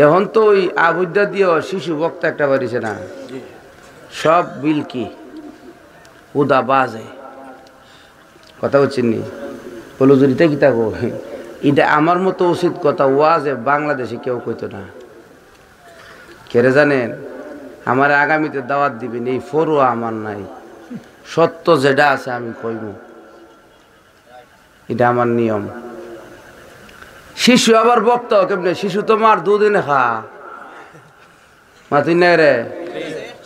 এখন তো ওই আবুদ্দা দিয়েও শিশু বক্তা একটা বাড়িছে না, সব বিলকি উদা বাজে কথা বলছেন নি বলো যদি কি থাকো। এটা আমার মতো উচিত কথা ওয়াজে বাংলাদেশে কেউ কইতো না। কেরে জানেন, আমার আগামীতে দাওয়াত দিবেন, এই ফরুয়া আমার নাই, সত্য যেটা আছে আমি কইব, এটা আমার নিয়ম। শিশু আবার বক্তা কেমনে? শিশু তো মার দুদিনে খা মাতি নাই রে,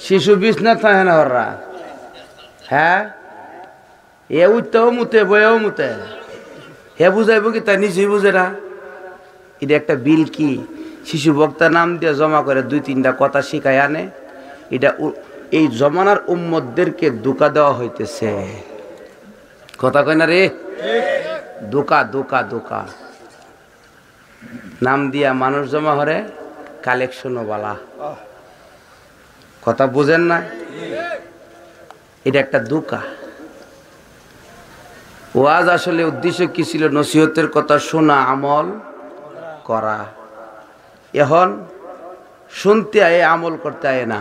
শিশু বিছনা থাকে না হররা। হ্যাঁ, এ উঠতেও মুতে বয়েও মুতে, হে বুঝাইব কি তা নিজেই বুঝে না। এটা একটা বিল কি শিশু বক্তা নাম দিয়ে জমা করে 2-3টা কথা শিখায় আনে। এটা এই জমানার উম্মতদেরকে ধোঁকা দেওয়া হইতেছে, কথা কয় না রে, ধোঁকা ধোঁকা ধোঁকা। নাম দিয়া মানুষ জমা হরে, কালেকশনও বালা, কথা বুঝেন না? এটা একটা ধোঁকা। ওয়াজ আসলে উদ্দেশ্য কি ছিল? নসিহতের কথা শোনা, আমল করা। এখন শুনতে আয়ে, আমল করতে আয়ে না,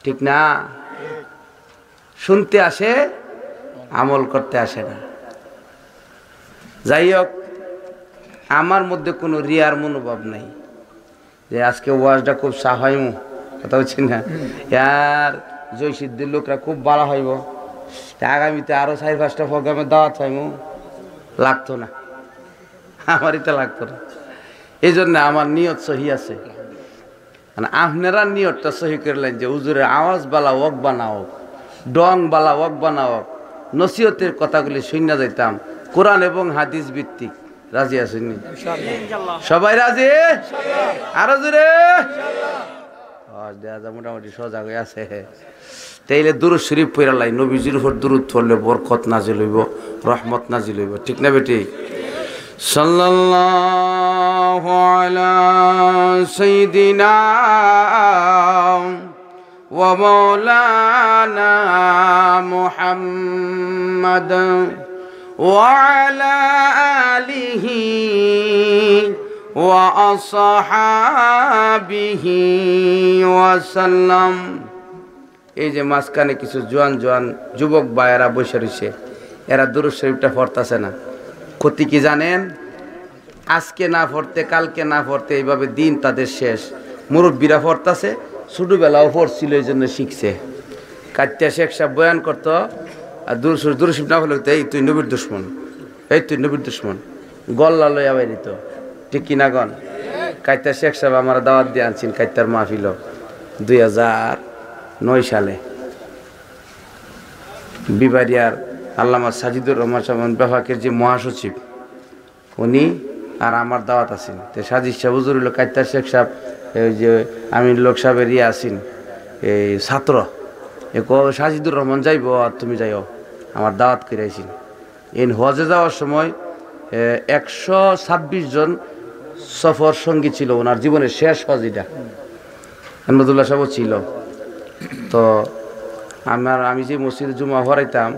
ঠিক না? শুনতে আসে, আমল করতে আসে না। যাই হোক, আমার মধ্যে কোনো রিয়ার মনোভাব নাই যে আজকে ওয়াজটা খুব সাহায্য, কথা বলছেন না, আর জয় সিদ্ধির লোকরা খুব ভালো হইব, আগামীতে আরো 4-5টা প্রোগ্রামে দাওয়াত হইব, লাগতো না, আমার এটা লাগতো না। এই জন্য আমার নিয়ত সহি আছে। আপনারা নিয়তটা সহি করলেন যে হুজুরের আওয়াজ বালা ওয়াক বানাও, ডং বালা ওয়াক বানাও, নসিহতের কথাগুলি শুনে যাইতাম, কোরআন এবং হাদিস ভিত্তিক। রাজি আছেন? সবাই রাজি? আরো জোরে মোটামুটি সজাগ হয়ে আছে। তাইলে দুরূদ শরীফ পড়ালাই, নবীজির উপর দুরূদ পড়লে বরকত নাজিল হইব, রহমত নাজিল হইব, ঠিক না বেটি? সাল্লাল্লাহু আলা সাইয়্যিদিনা ওয়া মাওলানা মুহাম্মাদ ওয়া আলা আলিহি ওয়া আসহাবিহি ওয়া সাল্লাম। এই যে মাঝখানে কিছু জোয়ান জোয়ান যুবক ভাইয়েরা বসে রয়েছে, এরা দুরূদ শরীফটা পড়তেছে না। ক্ষতি কি জানেন? আজকে না পড়তে, কালকে না পড়তে, এইভাবে দিন তাদের শেষ। মুরব্বীরা পড়তেছে, ছোটবেলাও পড়ছিল, এই জন্য শিখছে। কাত্যা শেখ সাহেব বয়ান করতো, আর দুরূদ শরীফ না পড়লে এই তুই নবীর দুশ্মন, এই তুই নবীর দুশ্মন, গল্লা লইয়া বাইরিত, ঠিক কিনা গন? কাত্যা শেখ সাহেব আমার দাওয়াত দিয়ে আনছেন কাত্যার মাহফিল 2009 সালে। বিবারিয়ার আল্লামা সাজিদুর রহমান সাহেব বিভাগের যে মহাসচিব, উনি আর আমার দাওয়াত আছেন। তো সাজিদ সাহেব হুজুর হইল কাত্তা শেখ সাহেব, ওই যে আমিন লোক সাহেবের ইয়ে আছেন, এই ছাত্র, এ সাজিদুর রহমান যাইব আর তুমি যাইও, আমার দাওয়াত করে আইসিন। এই হজে যাওয়ার সময় 126 জন সফর সঙ্গী ছিল, ওনার জীবনের শেষ হজ এটা। আহমদুল্লাহ সাহেবও ছিল। তো আমি যে মসজিদে জুমা হরাইতাম,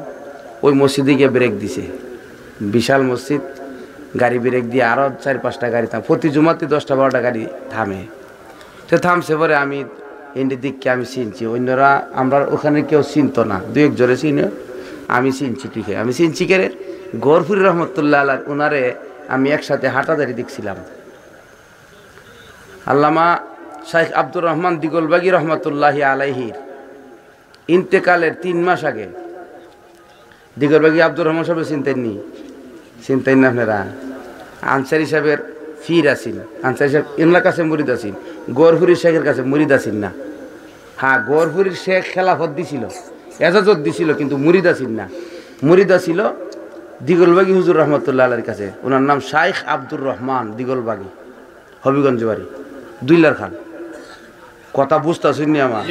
ওই মসজিদে গিয়ে ব্রেক দিছে, বিশাল মসজিদ, গাড়ি ব্রেক দিয়ে আরও 4-5টা গাড়ি থাম, প্রতি জুমাতে 10টা-12টা গাড়ি থামে। তো থামছে পরে আমি এন্ডি দিককে আমি চিনছি, অন্যরা আমরা ওখানে কেউ চিনতো না, 2-1 জনে চিনে, আমি চিনছি। ঠিক আমি চিনছি কেরে, গৌরপুরি রহমতুল্লাহ আল্লাহ ওনারে আমি একসাথে হাঁটাদারি দেখছিলাম। আল্লামা শাইখ আব্দুর রহমান দিগলবাগী রহমতুল্লাহি আলাইহির ইন্তেকালের 3 মাস আগে, দিগলবাগী আব্দুর রহমান সাহেব চিনতেন না আপনারা? আনসারি সাহেবের ফির আসিন, আনসারি সাহেব এমলার কাছে মুরিদ আসিন, গৌরপুরীর শেখের কাছে মুরিদ আসিন না। হ্যাঁ, গৌরপুরীর শেখ খেলাফত দিছিল, এজাজত দিছিল, কিন্তু মুরিদ আসিন না। মুরিদ আসিল দিগলবাগী হুজুর রহমতুল্লাহ আলাইহির কাছে, ওনার নাম শাইখ আব্দুর রহমান দিগলবাগী, হবিগঞ্জ বাড়ি, দুইলার খান। কথা বুঝতেছেন নি আমার?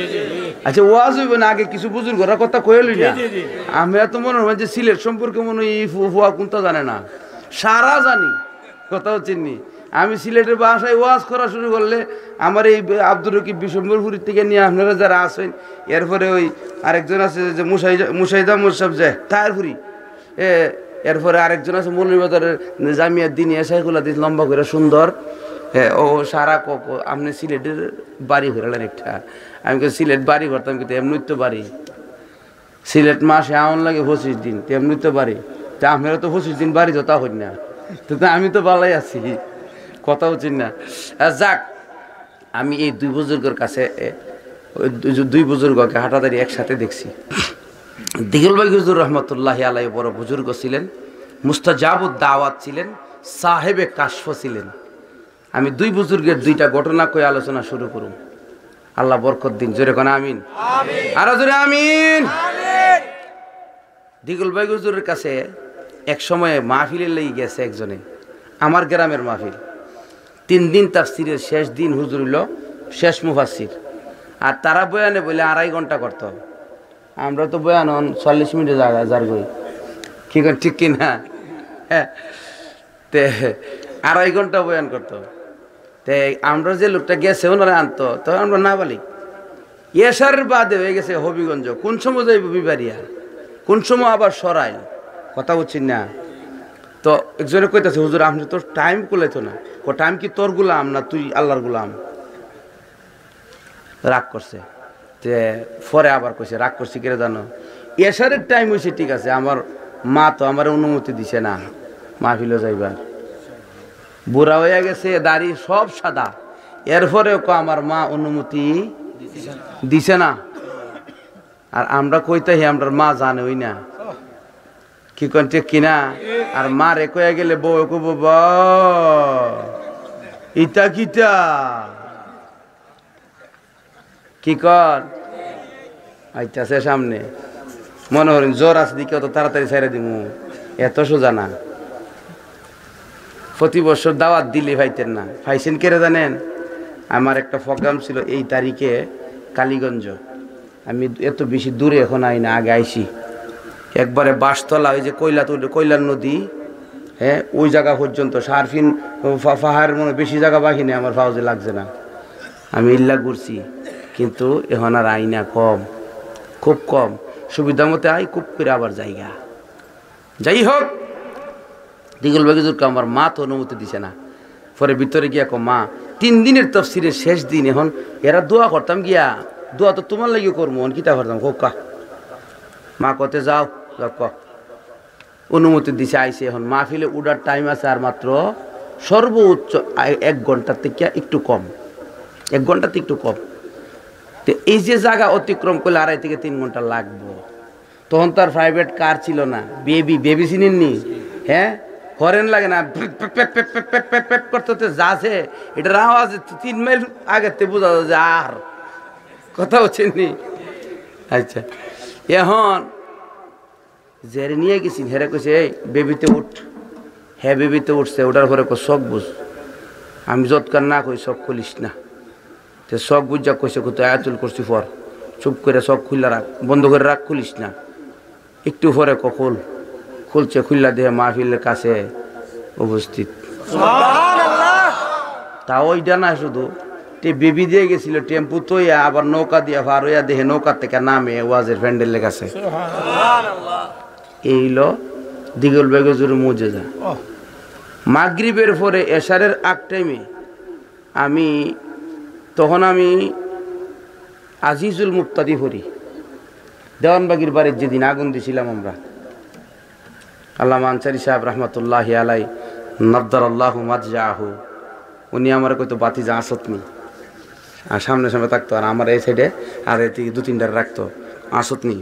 আচ্ছা, ওয়াজ হইব না, আগে কিছু বুজুর্গ কথা কইলি না। আমি এত মনে হয় যে সিলেট সম্পর্কে মনে হয় ফুয়া কোনটা জানে না, সারা জানি, কথা হচ্ছেন নি। আমি সিলেটের ভাষায় ওয়াজ করা শুরু করলে আমার এই আব্দুর রকিব বিশ্বম্বরপুরীর থেকে নিয়ে আপনারা যারা আসেন, এরপরে ওই আরেকজন আছে যে মুসাইদা মোসাব যায় তারপুরি, এরপরে আরেকজন আছে মৌলভীবাজারের জামিয়ার দিন এসাইগুলা দিন লম্বা করে সুন্দর, হ্যাঁ ও সারা আপনি সিলেটের বাড়ি ঘুরালেন একটা, আমি সিলেট বাড়ি করতাম কিন্তু এমনি তো বাড়ি, সিলেট মাসে এমন লাগে 25 দিন, তেমনি তো বাড়ি, তা আপনারা তো 25 দিন বাড়ি যতা হই না, তো আমি তো ভালোই আছি, কথা হচ্ছি না। যাক, আমি এই দুই বুজুর্গের কাছে, দুই বুজুর্গকে হাঁটাদারি একসাথে দেখছি। দিগলবাগি হুজুর রহমতুল্লাহ আলাই বড় বুজুর্গ ছিলেন, মুস্তাজাবুদ দাওয়াত ছিলেন, সাহেবে কাশফ ছিলেন। আমি দুই বুজুর্গের দুইটা ঘটনা কই আলোচনা শুরু করুন, আল্লাহ বরকত দিন। জোরে কোন আমিন, আরো জোরে আমিন। দিগলবাগি হুজুরের কাছে এক সময় মাহফিলের লেগে গেছে একজনে, আমার গ্রামের মাহফিল, 3 দিন তাফসিরের শেষ দিন হুজুর হইল শেষ মুফাসসির, আর তারা বয়ানে বলে 2.5 ঘন্টা করত, আমরা তো বয়ান 40 মিনিটে যার গই, কি করেন ঠিক কিনা? হ্যাঁ, তে 2.5 ঘন্টা বয়ান করতো। তে আমরা যে লোকটা গেছে ওনারা আনতো, তখন আমরা না বলি এশারের বাদে হয়ে গেছে হবিগঞ্জ, কোন সময় যাইব বিবারিয়া, কোন সময় আবার সরাইল, কথা বলছি না। তো একজনে কইতাছে হুজুর আপনি তোর টাইম কুলাইতো না, ও টাইম কি তোর গুলাম না তুই আল্লাহর গুলাম? রাগ করছে, তে পরে আবার কইছে রাগ করছি কেন জানো, এশারের টাইম হয়েছে ঠিক আছে, আমার মা তো আমার অনুমতি দিছে না মাহফিলে যাইবার, বুড়া হয়ে গেছে, দাড়ি সব সাদা, এরপরেও আমার মা অনুমতি দিছে না। আর আমরা কইতাই আমরা মা জানে ওই না, কি কোন ঠিক কিনা? আর মা রে কয়ে গেলে বউ কব ইটা কিটা কি কর আইতাছে সামনে, মনে করেন জ্বর আছে দিকে অত তাড়াতাড়ি ছেড়ে দিমু, এত সোজা না। প্রতি বছর দাওয়াত দিলে পাইতেন না, পাইছেন কেড়ে জানেন? আমার একটা প্রোগ্রাম ছিল এই তারিখে কালীগঞ্জ, আমি এত বেশি দূরে এখন আই না, আগে আইসি একবারে বাসতলা, ওই যে কৈলার নদী, হ্যাঁ ওই জায়গা পর্যন্ত, সারফিন পাহাড় মনে বেশি জায়গা বাকি নেই, আমার ফাউজে লাগছে না, আমি ইল্লা ঘুরছি, কিন্তু এখন আর আই না, কম, খুব কম, সুবিধা মতে আই, খুব করে আবার জায়গা। যাই হোক, দিগলবাগি হুজুরকে আমার মা তো অনুমতি দিছে না, পরে ভিতরে গিয়া মা 3 দিনের তাফসিরের শেষ দিন, এখন এরা দোয়া করতাম গিয়া, দোয়া তো তোমার লাগিও করবো, কিতা করতাম কা মা কতে যাও ক অনুমতি দিছে, আইসে। এখন মাহফিলে উড়ার টাইম আছে আর মাত্র সর্বোচ্চ 1 ঘন্টার থেকে একটু কম, 1 ঘন্টাতে একটু কম। তো এই যে জায়গা অতিক্রম করলে 2.5 থেকে 3 ঘন্টা লাগবো। তখন তো আর প্রাইভেট কার ছিল না, বেবি চিনেননি? হ্যাঁ, হরেন লাগে না, করতে যাচ্ছে, এটার আওয়াজ 3 মাইল আগেতে বোঝা যায় যে আর কথা হচ্ছেন নি। আচ্ছা, এখন জেরে নিয়ে গেছি, হেরে কইছে এই বেবিতে উঠ, হ্যাঁ বেবিতে উঠছে, ওটার পরে শখ বুঝ, আমি যৎকার না কই শখ খুলিস না, তো শখ বুঝা কইছে কত আয়াতুল করছি পর, চুপ করে শখ খুললা রাখ, বন্ধ করে রাখ, খুলিস না। একটু পরে খুলছে, খুললা দেহে মাহফিলের কাছে উপস্থিত। তা ওইটা না, শুধু বেবি দিয়ে গেছিল টেম্পু তো, আবার নৌকা দিয়া ভার হইয়া দেহে নৌকা থেকে নামে ওয়াজের প্যান্ডেলের কাছে। এইল দিগলবাগি হুজুরের মুজিজা। মাগরিবের পরে এশারের আগ টাইমে তখন আমি আজিজুল মুক্তাদি পড়ি, দেওয়ানবাগির বাড়ির যেদিন আগুন দিছিলাম আমরা, আল্লামা আনসারী সাহেব রহমতুল্লাহ আলাই নদ্দারাল্লাহু মাদজাহু, উনি আমার কইতো বাতিজা আসত নি, আর সামনে থাকতো, আর আমার এই সাইডে আর এদিকে 2-3টা রাখতো, আসত নি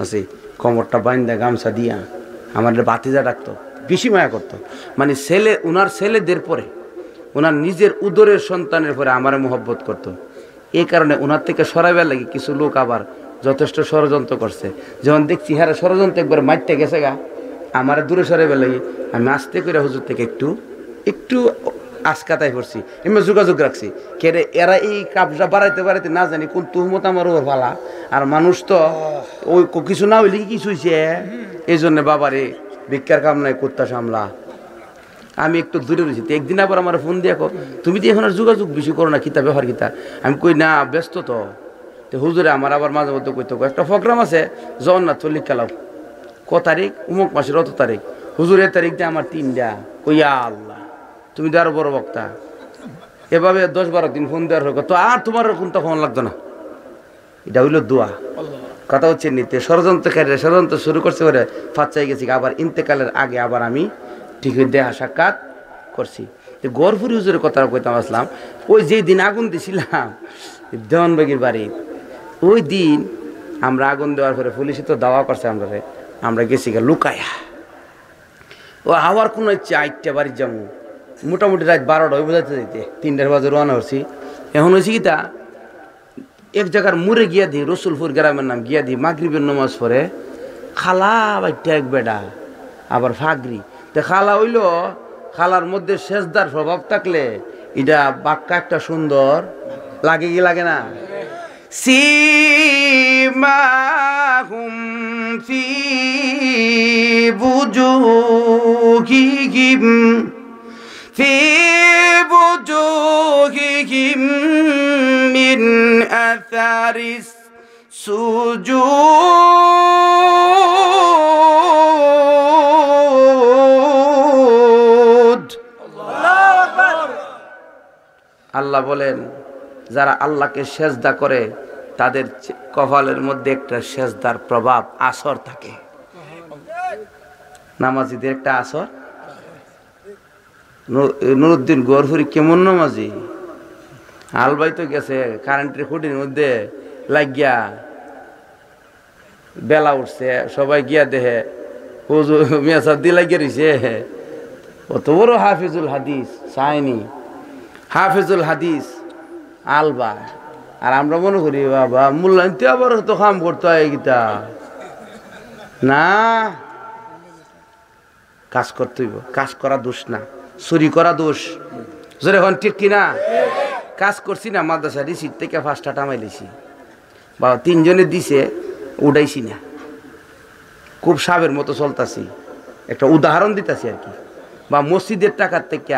আছে, কোমরটা বাইন্দা গামছা দিয়া আমার বাতিজা ডাকতো, বেশি মায়া করতো। মানে উনার ছেলেদের পরে, ওনার নিজের উদরের সন্তানের পরে আমারে মোহব্বত করতো। এই কারণে ওনার থেকে সরাইবার লাগে কিছু লোক আবার যথেষ্ট ষড়যন্ত্র করছে। যখন দেখছি হ্যাঁ ষড়যন্ত্র একবার মারতে গেছে গা, আমার দূরে সরাইবার লাগে আমি আস্তে করে হুজুর থেকে একটু আজকাতাই করছি, এমনি যোগাযোগ রাখছি, কেরে এরা এই কাবজা বাড়াইতে না জানি কোন তুহমত আমার ওর ভালা, আর মানুষ তো ওই কিছু না হইলে কিছু হয়েছে, এই জন্য বাবারে ভিক্ষার কাম নাই, কুত্তা সামলা। আমি একটু দূরে রয়েছি, একদিন আবার আমার ফোন দিয়ে তুমি তো এখন আর যোগাযোগ বেশি করো না, কিতা ব্যাপার কিতা? আমি কই না ব্যস্ত তো হুজুরে আমার আবার মাঝে মধ্যে কইতো একটা প্রোগ্রাম আছে জগন্নাথ চল্লিশ খেলাও, তারিখ উমুক মাসের অত তারিখ, হুজুরের তারিখ দিয়ে আমার 3টা, কইয়া আল্লাহ তুমি তো আরো বড় বক্তা, এভাবে 10-12 দিন ফোন দেওয়ার হোক তো আর তোমার কোন তখন লাগতো না। এটা হইল দোয়া। কথা হচ্ছে নিতে ষড়যন্ত্রকারীরা ষড়যন্ত্র শুরু করছে বলে ফাঁচাই গেছি। আবার ইন্তেকালের আগে আবার আমি ঠিক দেহা সাক্ষাৎ করছি। গড়ফুরি হুজুরের কথা কইতাম আসলাম, ওই যে দিন আগুন দিছিলাম দেওয়ানবাগির বাড়ি, ওই দিন আমরা আগুন দেওয়ার পরে পুলিশে তো দাওয়া করছে আমরা গেছি গা লুকায়া। ও আবার কোনো ইচ্ছে 8টা বাড়ির যাবো, মোটামুটি রাত 12টা হয়ে বোঝাতে যেতে 3টার বাজে রওনা করছি। এখন হয়েছি কি তা এক জায়গার মুড়ে গিয়া দিই, রসুলপুর গ্রামের নাম গিয়া দিই, মাগরিবের নামাজ পড়ে খালা বাইটা এক বেডা আবার ফাগরি। তো খালা হইল, খালার মধ্যে সেজদার প্রভাব থাকলে এটা বাক্কা একটা সুন্দর লাগে কি লাগে না? সীমাহুম ফি বুজুহিহিম ফি বুজুহিহিম মিন আসারিস সুজুদ। আল্লাহ বলেন যারা আল্লাহকে সেজদা করে তাদের কপালের মধ্যে একটা সেজদার প্রভাব আসর থাকে। নামাজিদের একটা আসর। নুরুদ্দিন গড়ফুরি কেমন নামাজি, আলবাই তো গেছে কারেন্টের খুঁটির মধ্যে লাগিয়া, বেলা উঠছে সবাই গিয়া দেহে হুজুর মিয়া সাহেব দিয়ে লাগিয়ে রয়েছে। অত বড় হাফিজুল হাদিস চাইনি, হাফিজুল হাদিস আলবা, আর আমরা মনে করি বাবা মূল্যায়ন আবার তো কাম করতে হয় গীতা না, কাজ করতে হইব। কাজ করা দোষ না, চুরি করা দোষ। জোরে এখন ঠিক কিনা? কাজ করছি না মাদ্রাসা রিসিট থেকে 5টা টামাই লিছি, বা 3 জনে দিছে উঠাইছি না, খুব সাবের মতো চলতাছি। একটা উদাহরণ দিতেছি আর কি। বা মসজিদের টাকার থেকে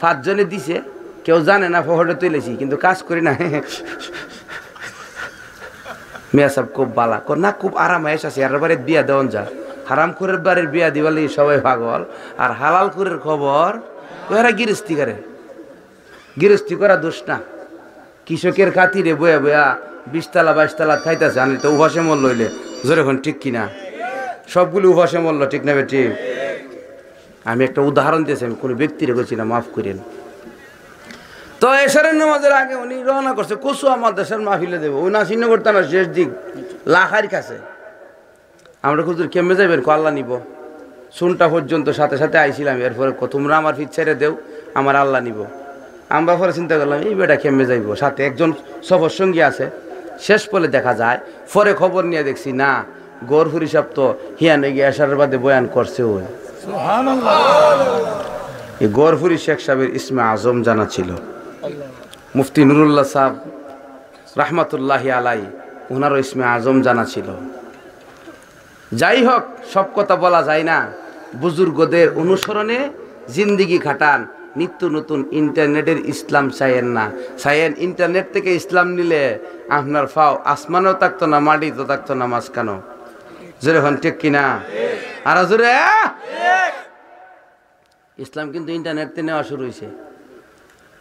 5 জনে দিছে, কেউ জানে না ফহরে তুলেছি, কিন্তু কাজ করি না। মেয়া সব খুব বালা কর না, খুব আরাম এসে আছে। আর বাড়ির বিয়া দেওয়ান যা, হারাম খুরের বাড়ির বিয়া দিবালি সবাই পাগল, আর হালাল খুরের খবর ওরা গৃহস্থী করে। গৃহস্থী করা দোষ না। কৃষকের খাতিরে বয়া বয়া 20 তলা 22 তলা খাইতেছে, আমি তো উভাসে মূল্য লইলে। জোরে এখন ঠিক কিনা? সবগুলো উভাসে মূল্য, ঠিক না বেটি? আমি একটা উদাহরণ দিয়েছি, আমি কোনো ব্যক্তিরে বলছি না, মাফ করেন। তো এশারের নামাজের আগে উনি রওনা করছে কচুয়া মাদ্রাসার মাহফিলে দেবো। ওই নাসিনগর থানার শেষ দিক লাখার কাছে। আমরা হুজুর কেমনে যাবেন? আল্লাহ নিব। শুনটা পর্যন্ত সাথে সাথে আইছিলাম। এরপরে তোমরা আমার ফিট ছেড়ে দেও, আমার আল্লাহ নিব। আমরা পরে চিন্তা করলাম এই বেটা কেমনে যাইব, সাথে একজন সফর সঙ্গী আছে। শেষ পরে দেখা যায়, পরে খবর নিয়ে দেখছি না গড়ফুরি সাহেব তো হিয়ানে গিয়ে এশারের বাদে বয়ান করছে। ওই এই গড়ফুরি শেখ সাহেবের ইসমে আজম জানা ছিল। মুফতি নুরুল্লাহ সাহেব রাহমাতুল্লাহি আলাই, ওনারও ইসমে আজম জানা ছিল। যাই হোক, সব কথা বলা যায় না। বুজুর্গদের অনুসরণে জিন্দিগি খাটান। নিত্য নতুন ইন্টারনেটের ইসলাম চাইয়েন না। চাইয়েন ইন্টারনেট থেকে ইসলাম নিলে আপনার ফাও আসমানও থাকতো না, মাটি তো থাকতো না, মাঝখানো। জোরে হন ঠিক কিনা? আর জোরে। ইসলাম কিন্তু ইন্টারনেটতে নেওয়া শুরু হয়েছে।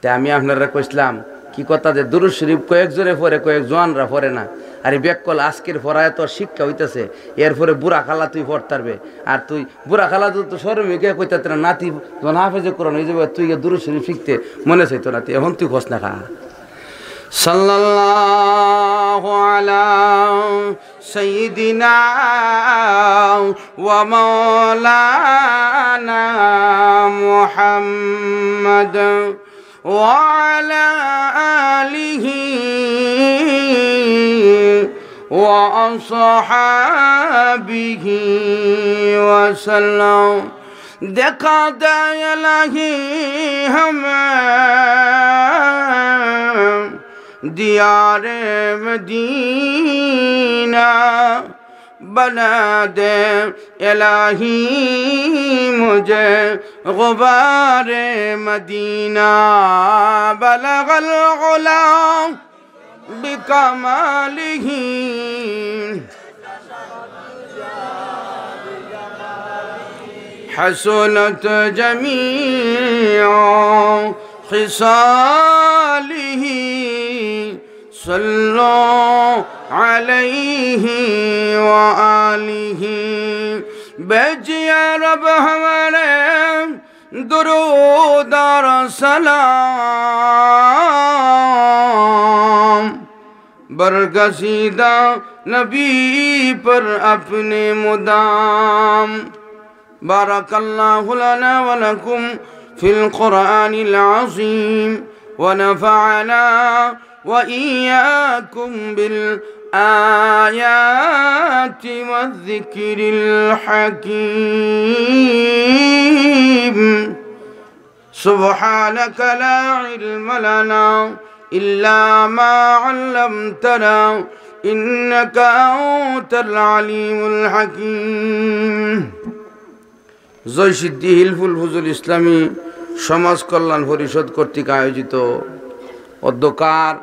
তাই আমি আপনারা কইসলাম কি কথা যে দুরূদ শরীফ কয়েক জোরে পড়ে, কয়েক জোয়ানরা পড়ে না। আর এই ব্যাকল আজকের পড়ায় তোর শিক্ষা হইতেছে, এরপরে বুড়া খালা তুই পড়তারবে। আর তুই বুড়া খালা তো সরমে কে কইতে না, নাতি যখন হাফেজে কোরআন হয়ে যাবে, তুই দুরূদ শরীফ শিখতে মনে চাইতো না। এখন তুই খোঁজ না খা। সাল্লাল্লাহু আলা সাইয়্যিদিনা ওয়া মাওলানা মুহাম্মদ ওয়া আলা আলিহি ওয়া আসহাবিহি ওয়া সাল্লাম। দেখা দেয় ইলাহি হামেं दियारे मदीना, बना दे इलाही मुझे गुबारे मदीना। बलगल गुलाम बिकमालिही हसनत जमीअ خصاله صلوا عليه وآله भेजिए रब हमारे दुरूद और सलाम बरगसीदा नबी पर अपने मुदाम बारकल्लाहु लना व लकुम फिल कुरानिल अज़ीम व नफ़अना व इय्याकुम बिल आयाति वज़्ज़िक्रिल हकीम सुब्हानक ला इल्म लना इल्ला मा अल्लमतना इन्नका अंतल अलीमुल हकीम। জয়সিদ্ধি হিলফুল ফুজুল ইসলামী সমাজ কল্যাণ পরিষদ কর্তৃক আয়োজিত অধ্যকার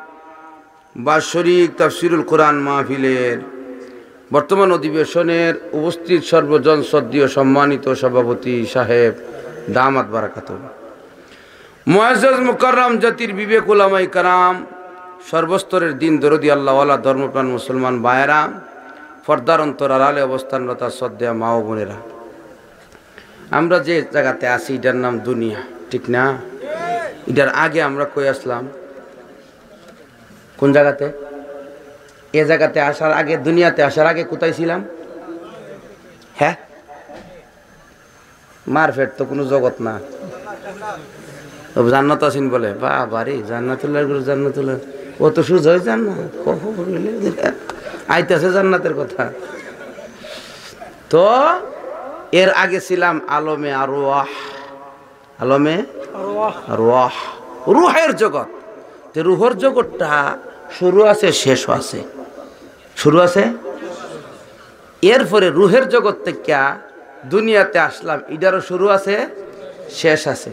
বাৎসরিক তাফসিরুল কোরআন মাহফিলের বর্তমান অধিবেশনের উপস্থিত সর্বজন শ্রদ্ধেয় সম্মানিত সভাপতি সাহেব দামাত বারাকাতুহু, মুআজ্জাজ মুকাররম জাতির বিবেক উলামায়ে কেরাম, সর্বস্তরের দিন দরদি আল্লাহওয়ালা ধর্মপ্রাণ মুসলমান ভাইয়েরা, পর্দার অন্তর আড়ালে অবস্থানরত শ্রদ্ধেয় মা ও বোনেরা, আমরা যে জায়গাতে আছি এটার নাম দুনিয়া, ঠিক না? এটার আগে আমরা কই আসলাম? কোন জায়গাতে? এ জায়গাতে আসার আগে, দুনিয়াতে আসার আগে কোথায় ছিলাম? হ্যাঁ, মারফেট তো কোনো জগৎ না। জান্নাত আছেন বলে, বাবা রে, জান্নাতুল্লাহ জান্নাতুল্লাহ, ও তো সুজয় জান্নাত, আইতাছে জান্নাতের কথা। তো এর আগে ছিলাম আলমে আরওয়াহ, আলমে আরওয়াহ, রুহের জগৎ। তো রুহের জগৎটা শুরু আছে, শেষও আছে, শুরু আছে। এরপরে রুহের জগৎ থেকে দুনিয়াতে আসলাম, এটারও শুরু আছে, শেষ আছে।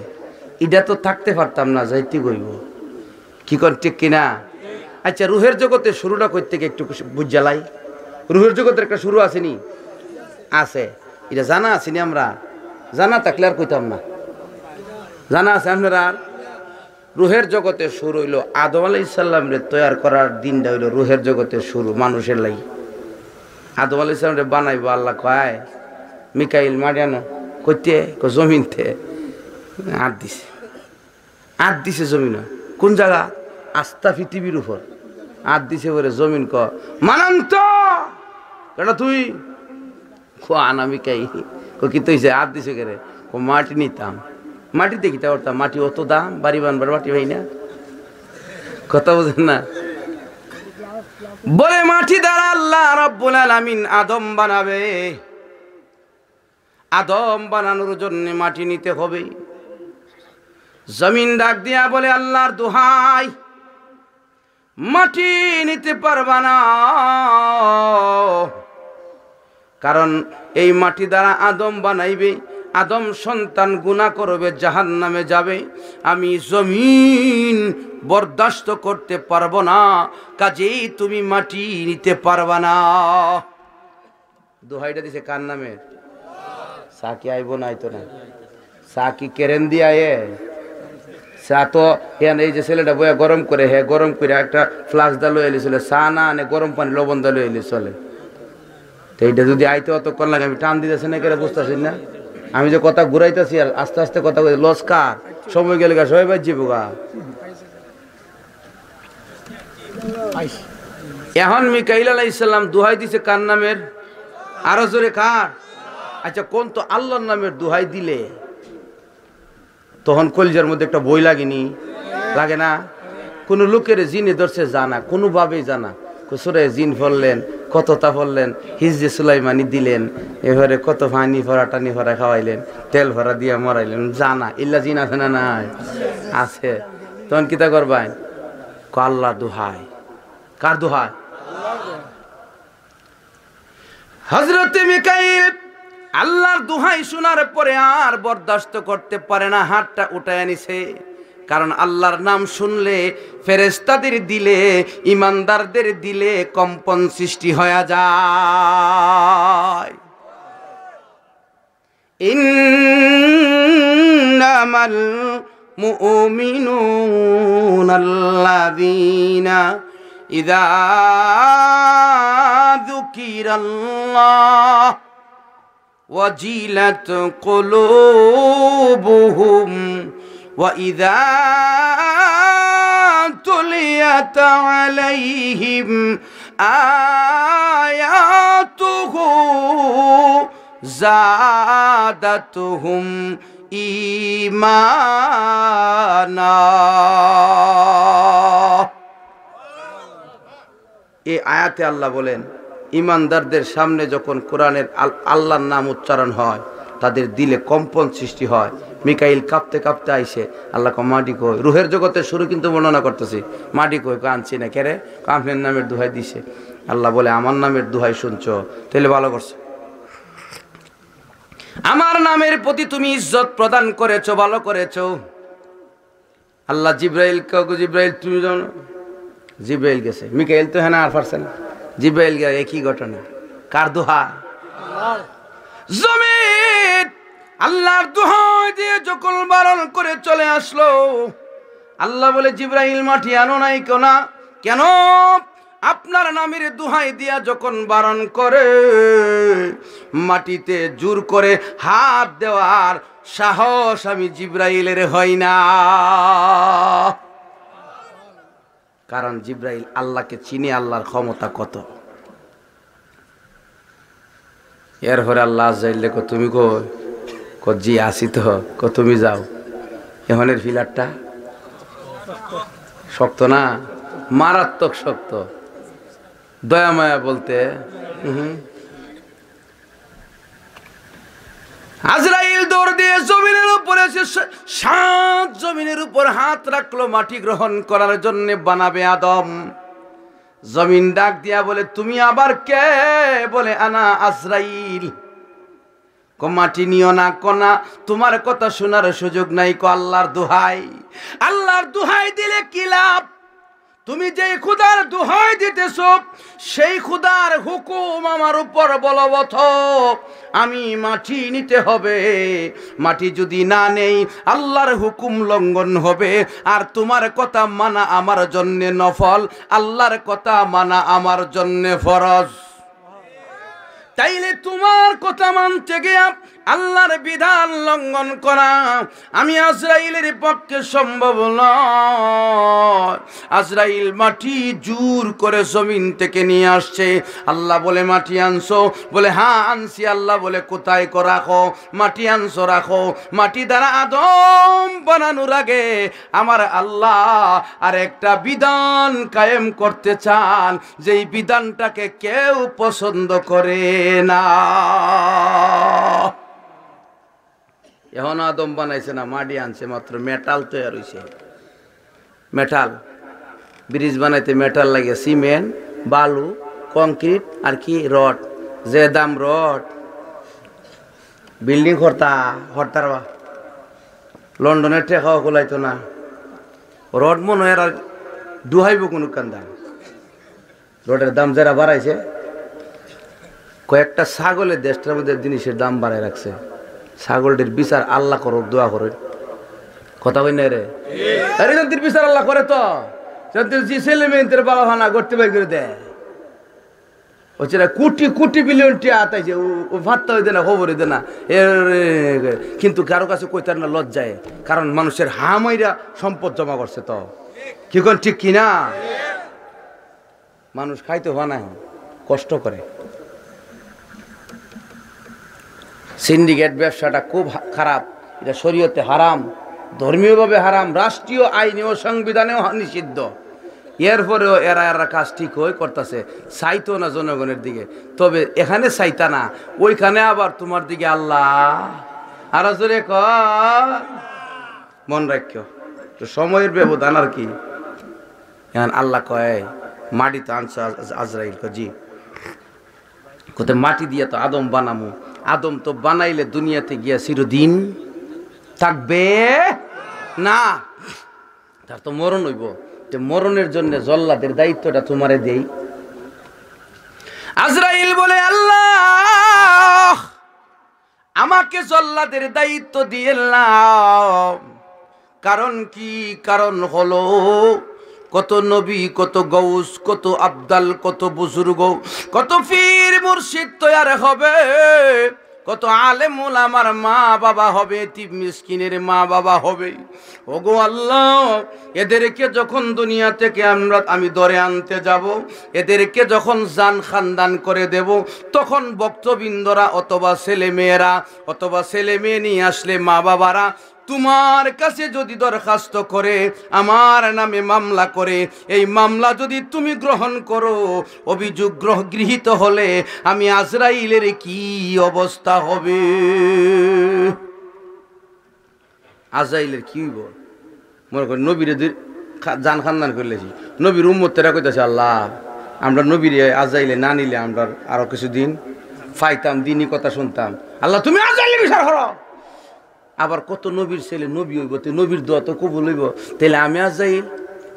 এটা তো থাকতে পারতাম না, যাইতে গইব, কি কর, ঠিক কিনা? আচ্ছা, রুহের জগতের শুরুটা কই থেকে একটু বুঝালাই। রুহের জগতের একটা শুরু আসেনি? আছে। এটা জানা আসেনি? আমরা জানা থাকলে আর কইতাম না। জানা আছে আপনারা? রুহের জগতের শুরু হইল আদম আলাইহিস সালামরে তৈয়ার করার দিনটা হইল রুহের জগতের শুরু। মানুষের লাই আদম আলাইহিস সালামরে বানাইবো, আল্লাহ কয় মিকাইল মারিয়ানো কইতে জমিনতে আট দিছে, আট দিছে জমিন। কোন জায়গা? আস্থা পৃথিবীর উপর আট দিছে বলে জমিন ক মানান্ত কেটা তুই আনা মিকাই কি তৈছে আট দিছে কেরে মাটি নিতাম, মাটিতে কিতা করতাম, মাটি অত দাম, বাড়ি বানবার মাটি ভাই না, কথা বোঝেন না? বলে মাটি দ্বারা আল্লাহ রাব্বুল আলামিন আদম বানাবে। আদম বানানোর জন্য মাটি নিতে হবে। জমিন ডাক দিয়া বলে আল্লাহর দোহাই, মাটি নিতে পারবা না, কারণ এই মাটি দ্বারা আদম বানাইবে, আদম সন্তান গুনাহ করবে, জাহান্নামে যাবে, আমি জমিন বরদাস্ত করতে পারবো না, কাজেই তুমি মাটি নিতে পারবা না। দোহাইটা দিছে কার নামে? সাকি আইব না, আইতো না, সাকি কেরেন দিয়ে আয়ে চা তো এই যে ছেলেটা বইয়া গরম করে, হ্যাঁ গরম করে একটা ফ্লাক্স দা লয়ে এলি চলে, চা না আনে গরম পানি লবণ দা লয়ে এলি চলে। তো এইটা যদি আইতে অতক্ষণ লাগে, আমি টান দিতেছি না, কেন বুঝতেছি না? আমি যে কথা ঘুরাইতেছি আর আস্তে আস্তে কথা বলি, লস্কার সময় গেলে গা সবাই বাজছে বোগা। এখন মিকাইল আলাইহিস সালাম দোহাই দিছে কার নামের? আরো জোরে কার? আচ্ছা, কোন তো আল্লাহর নামের দোহাই দিলে তখন কলিজার মধ্যে একটা বই লাগেনি? লাগে না? কোন লোকের জিনে ধরছে জানা, কোনোভাবেই জানা, সূরা জিন পড়লেন, কতটা পড়লেন, হিজরে সুলাইমানি দিলেন, এবারে কত পানি ভরা টানি ভরা খাওয়াইলেন, তেল ভরা দিয়া মরাইলেন, জানা। ইল্লা জিন আছে না? নাই, আছে। তখন কিতা করবেন? আল্লাহ দোহাই। কার দোহাই? হযরতে মিকাইল আল্লাহর দোহাই শোনার পরে আর বরদাস্ত করতে পারে না, হাতটা উঠায় নিছে। কারণ আল্লাহর নাম শুনলে ফেরেশতাদের দিলে, ইমানদারদের দিলে কম্পন সৃষ্টি হয়ে যায়। ইন্নামাল মুমিনুনাল্লাযীনা ইযা যুকিরাল্লাহ ওয়াজিলাত কুলুবুহুম ওয়া ইযা তুলিয়াত আলাইহিম আয়াতুহু যাদাতুহুম ঈমানা। এই আয়াতে আল্লাহ বলেন ইমানদারদের সামনে যখন কোরআনের আল্লাহর নাম উচ্চারণ হয় তাদের দিলে কম্পন সৃষ্টি হয়। মিকাইল কাঁপতে কাঁপতে আইসে, আল্লাহ মাটি কই, রুহের জগতে শুরু কিন্তু বর্ণনা করতেছি, মাটি কই আনছি না কেরে, আপনার নামের দোহাই দিছে। আল্লাহ বলে আমার নামের দোহাই শুনছ, তাহলে ভালো করছো, আমার নামের প্রতি তুমি ইজ্জত প্রদান করেছো, ভালো করেছো। আল্লাহ জিব্রাইল কাউকে, জিব্রাইল তুমি জানো, জিব্রাইল গেছে, মিকাইল তো হ্যাঁ আর পারছে না, জিব্রাইল গেছে, একই ঘটনা। কার দোহা? জমিন আল্লাহর দোহাই দিয়ে যখন বারণ করে চলে আসলো, আল্লাহ বলে জিব্রাইল মাটি আনো নাই কেন? কেন? আপনার নামের দোহাই দিয়া যখন বারণ করে, মাটিতে জোর করে হাত দেওয়ার সাহস আমি জিব্রাইলের হয় না। কারণ জিব্রাইল আল্লাহকে চিনে, আল্লাহর ক্ষমতা কত। এরপরে আল্লাহ যাইলে কো তুমি কো জি আসি তো, কো তুমি যাও। এখনের ফিলারটা শক্ত না, মারাত্মক শক্ত। দয়া মায়া বলতে আজরাইল দৌড় দিয়ে জমিনের উপরে এসে 7 জমিনের উপর হাত রাখলো মাটি গ্রহণ করার জন্য বানাবে আদম। জমিন ডাক দিয়া বলে তুমি আবার কে? বলে আনা আজরাইল। মাটি নিও না, কনা তোমার কথা শোনার সুযোগ নাই, কো আল্লাহর দোহাই। আল্লাহর দোহাই দিলে কি লাভ? তুমি যে খুদার দোহাই দিতেছ সেই খুদার হুকুম আমার উপর বলবৎ, আমি মাটি নিতে হবে। মাটি যদি না নেই আল্লাহর হুকুম লঙ্ঘন হবে, আর তোমার কথা মানা আমার জন্য নফল, আল্লাহর কথা মানা আমার জন্য ফরজ। তাইলে তোমার কথা মানতে গিয়া আল্লাহর বিধান লঙ্ঘন করা আমি আজরাইলের পক্ষে সম্ভব নয়। আজরাইল মাটি জোর করে জমিন থেকে নিয়ে আসছে। আল্লাহ বলে মাটি আনছো? বলে হ্যাঁ আনছি। আল্লাহ বলে কোথায় রাখো? মাটি আনছো, রাখো। মাটি দ্বারা আদম বানানোর আগে আমার আল্লাহ আর একটা বিধান কায়েম করতে চান, যেই বিধানটাকে কেউ পছন্দ করে না। এখন আদম বানাইছে না, মাটি আনছে মাত্র, মেটাল তৈরি হয়েছে। মেটাল ব্রিজ বানাইতে মেটাল লাগে, সিমেন্ট, বালু, কংক্রিট আর কি রড। যে দাম রড, বিল্ডিং হরতার লন্ডনের টেকাও খোলাইতো না। রড মনে হয় আর ডুহাইব কোনো কান্দা। রডের দাম যারা বাড়াইছে, কয়েকটা ছাগলের দেশটার মধ্যে জিনিসের দাম বাড়াই রাখছে। ছাগলটির বিচার আল্লাহ করো, দোয়া করে। কথা বই না রে, বিচার আল্লাহ করে তো ছেলে মেয়েদের বাবা ভানা করতে বের করে দেয়। কোটি কোটি বিলিয়ন টিয়া আতাইছে, ও ভাতটা হইতে না, খবর হইতে না। কিন্তু কারো কাছে কইতার না, লজ্জায়। কারণ মানুষের হামাইরা সম্পদ জমা করছে তো, কি কোন ঠিক কিনা? মানুষ খাইতে বানায়, কষ্ট করে। সিন্ডিকেট ব্যবসাটা খুব খারাপ, এটা শরীয়তে হারাম, ধর্মীয়ভাবে হারাম, রাষ্ট্রীয় আইনে ও সংবিধানেও নিষিদ্ধ। এরপরেও এরা কাজ ঠিক হয়ে করতেছে, চাইতো না জনগণের দিকে। তবে এখানে চাইতা না, ওইখানে আবার তোমার দিকে আল্লাহ। আর জোরে মন রাখিও, তো সময়ের ব্যবধান আর কি। এখন আল্লাহ কয় মাটি তো আনছো আজরাইল, জি। কোথায় মাটি দিয়ে তো আদম বানামো। আদম তো বানাইলে দুনিয়াতে গিয়া চিরদিন থাকবে না, তার তো মরণ হইব। মরণের জন্য জল্লাদের দায়িত্বটা তোমারে দেই। আজরাইল বলে আল্লাহ আমাকে জল্লাদের দায়িত্ব দিয়ে নাও, কারণ কি? কারণ হলো কত নবী, কত গৌস, কত আবদাল, কত বুজুর্গ, কত পীর মুর্শিদ তৈয়ার হবে, কত আলেম ওলামার মা বাবা হবে, এতিম মিসকিনের মা বাবা হবে। ওগো আল্লাহ, এদেরকে যখন দুনিয়া থেকে আমি ধরে আনতে যাব, এদেরকে যখন জান খানদান করে দেব, তখন ভক্তবৃন্দরা অথবা ছেলে মেয়েরা অথবা ছেলে মেয়ে নিয়ে আসলে মা বাবারা তোমার কাছে যদি দরখাস্ত করে, আমার নামে মামলা করে, এই মামলা যদি তুমি গ্রহণ করো, অভিযোগ গৃহীত হলে আমি আজরাইলের কি অবস্থা হবে? আজরাইলের কি হইব? মনে করেন নবীর জান খানদান করলেছি, নবীর উম্মতেরা কইতাছে আল্লাহ আমরা নবীর আজরাইলে না নিলে আমরা আরো কিছুদিন পাইতাম, দিনই কথা শুনতাম, আল্লাহ তুমি আজরাইলের বিচার করো। আবার কত নবীর ছেলে নবী হইব, তো নবীর দোয়া তো কবুল হইব, তাহলে আমি আজরাইল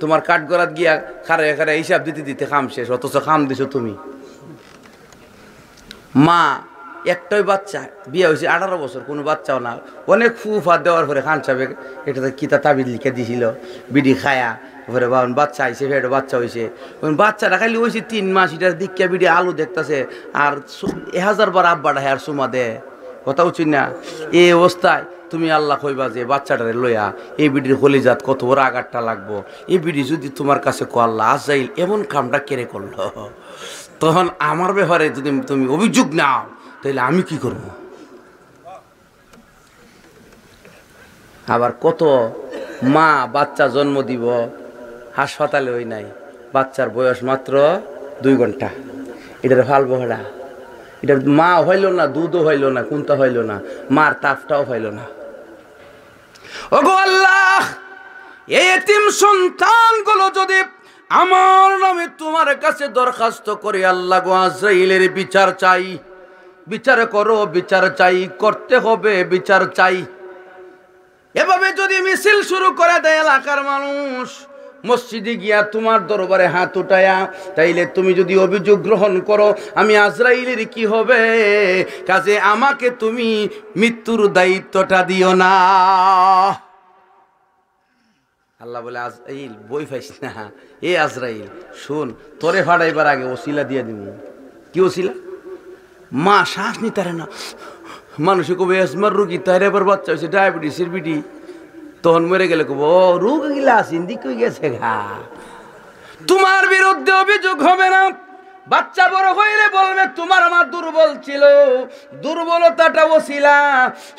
তোমার কাঠগড়াত গিয়া খারে খারে হিসাব দিতে দিতে খাম শেষ, অথচ খাম দিছো তুমি। মা একটাই বাচ্চা, বিয়ে হয়েছে 18 বছর, কোনো বাচ্চাও না, অনেক ফুফা দেওয়ার পরে খান সাহেব এটাতে কিতা তাবিজ লিখে দিছিল, বিড়ি খায়া পরে বাবন বাচ্চা আইসে, ফের বাচ্চা হয়েছে, বাচ্চাটা খালি হয়েছে 3 মাস, এটার দিককে বিড়ি আলু দেখতেছে, আর 1000 বার আব্বাটা হ্যার সুমা দে, কথা উচিত না? এই অবস্থায় তুমি আল্লাহ কইবা যে বাচ্চাটারে লইয়া এই বিডির কলিজাত কত বড় আঘাতটা লাগবো, এই বিডি যদি তোমার কাছে কো আল্লাহ আজরাইল এমন কামটা কেড়ে করলো, তখন আমার ব্যাপারে যদি তুমি অভিযোগ নাও, তাহলে আমি কি করব? আবার কত মা বাচ্চা জন্ম দিব, হাসপাতালে হই নাই, বাচ্চার বয়স মাত্র 2 ঘন্টা, এটার ফাল বহরা, এটা মা হইল না, দুধও হইল না, কোনটা হইল না, মার তাপটাও হইল না। ওগো আল্লাহ, এই এতিম সন্তানগুলো যদি আমার নামে তোমার কাছে দরখাস্ত করে, আল্লাহ গো আজরাইলের বিচার চাই, বিচার করো, বিচার চাই, করতে হবে, বিচার চাই। এভাবে যদি মিছিল শুরু করে দেয় এলাকার মানুষ, মসজিদে গিয়া তোমার দরবারে হাত উঠায়া, তাইলে তুমি যদি অভিযোগ গ্রহণ করো, আমি আজরাইলের কি হবে? কাজে আমাকে তুমি মৃত্যুর দায়িত্বটা দিও না। আল্লাহ বলে আজরাইল বই পাইস না, এ আজরাইল শোন, তোরে ফাড়াইবার আগে ওসিলা দিয়ে দিব। কি ওসিলা? মা শ্বাস নিতে পারে না, মানুষে কবে এসমার রুগী, তার এবার বাচ্চা হয়েছে ডায়াবেটিসের বিডি, তখন মরে গেলে কব রোগ গিলা সিন্দি কই গেছে ঘা। তোমার বিরুদ্ধে অভিযোগ হবে না, বাচ্চা বড় হইলে বলবে তোমার মা দুর্বল ছিল, দুর্বলতাটা ওসিলা,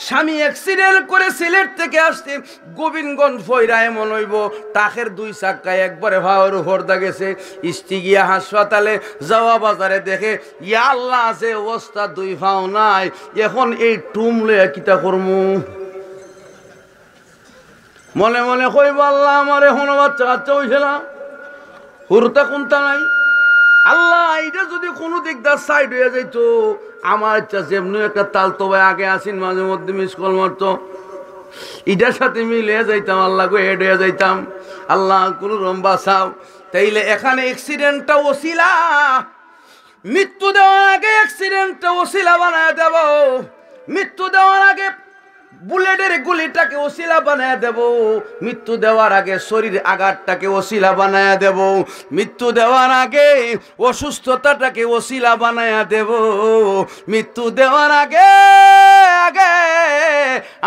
স্বামী অ্যাক্সিডেন্ট করে সিলেট থেকে আসছে গোবিন্দগঞ্জ ফইরা, এমন হইব টাকের 2 চাক্কায় একবারে ভাওয়ার উপর দা গেছে, স্ত্রী গিয়া হাসপাতালে যাওয়া বাজারে দেখে ইয়া আল্লাহ আছে অবস্থা 2 পাও নাই, এখন এই টুম লইয়া কিতা করমু? মনে মনে কইব আল্লাহ আমার এখনো বাচ্চা কাচ্চা হইছে না, হুরতা কোনটা নাই, আল্লাহ এইটা যদি কোনো দিক দা সাইড হয়ে যাইত, আমার ইচ্ছা যেমনি একটা তাল তো আগে আসিন মাঝে মধ্যে মিস কল মারতো, এটার সাথে মিলে যাইতাম, আল্লাহ গো হেড হয়ে যাইতাম, আল্লাহ কোন রম বাঁচাও। তাইলে এখানে অ্যাক্সিডেন্টটা ওসিলা, মৃত্যু দেওয়ার আগে অ্যাক্সিডেন্টটা ওসিলা বানায় দেব, মৃত্যু দেওয়ার আগে বুলেটের গুলিটাকে ওসিলা বানায় দেব, মৃত্যু দেওয়ার আগে শরীর আঘাতটাকে ওসিলা বানায় দেব, মৃত্যু দেওয়ার আগে অসুস্থতাটাকে ওসিলা বানায় দেব, মৃত্যু দেওয়ার আগে আগে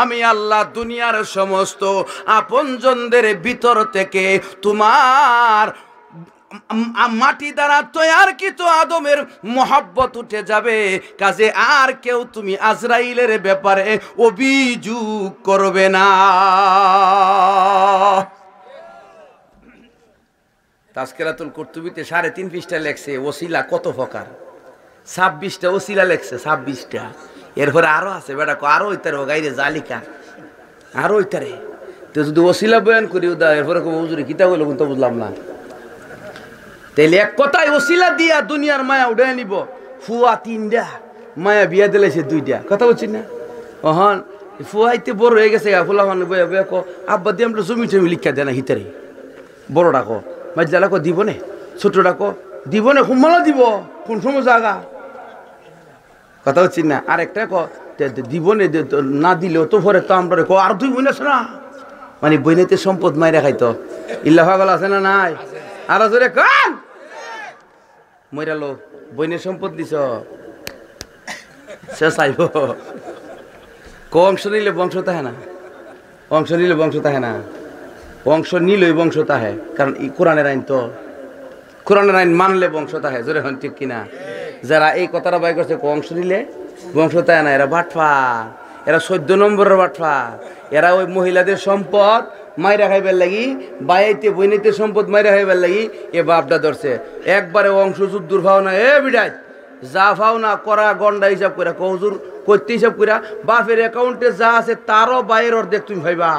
আমি আল্লাহ দুনিয়ার সমস্ত আপনজনদের ভিতর থেকে তোমার মাটি দ্বারা তৈয়ারকৃত আদমের মোহাব্বত উঠে যাবে, কাজে আর কেউ তুমি আজরাইলের ব্যাপারে অভিযোগ করবে না। তাজকিরাতুল কুরতুবিতে 3.5 পৃষ্ঠা লেখছে ওসিলা কত প্রকার, 26টা ওসিলা লেখছে, 26টা। এরপরে আরো আছে বেটা, আরো ওইটারে গাইরে জালিকা, আরো ওইটারে তো যদি ওসিলা বয়ান করিও দা, এরপরে হুজুরে কিতা বললো কিন্তু বুঝলাম না। তাইলে এক কথায় ওসিলা দিয়া দুনিয়ার মায়া উঠে নিব, ফুয়া 3টা, মায়া বিয়া দিলেছে 2টা, কথা বলছি না? ওহন ফুয়াইতে বড় হয়ে গেছে, ফুলা আব্বা দিয়ে আমরা জমি টমি লিখা দেয় না, হিতারে বড় ডাকো মাঝে ডাকো দিব নে, ছোট ডাকো দিব নে, কুমালা দিব কোন সময় জাগা, কথা হচ্ছি না? আর একটা দিব নে, না দিলেও তো ভরে তো আমরা আর 2 বোন আছে না, মানে বইনেতে সম্পদ মাইরা খাইতো ইল্লা পাগল আছে না নাই আরো জোরে কান মইরালো বইনের সম্পদ দিছ সে চাইব অংশ নিলে বংশ তাহে না অংশ নিলে বংশ তাহে না বংশ নিলই বংশ তাহে কারণ কোরআনের আইন তো কোরআনের আইন মানলে বংশ তাহে জোরে হন ঠিক কিনা যারা এই কথাটা বাই করছে অংশ নিলে বংশ তাহে না এরা বাটফা এরা 14 নম্বরের বাটফা এরা ওই মহিলাদের সম্পদ মাইরা খাইবার লাগি বাইতে বইনিতে সম্পদ মাইরা খাইবার লাগি এ বাপটা ধরছে একবারে অংশ যুদ্ধুর ভাও না এ বিড়াই যা ফাও না করা গন্ডা হিসাব করে কহুজুর করতে হিসাব করে বাপের অ্যাকাউন্টে যা আছে তারও বাইরের অর্ধেক তুমি পাইবা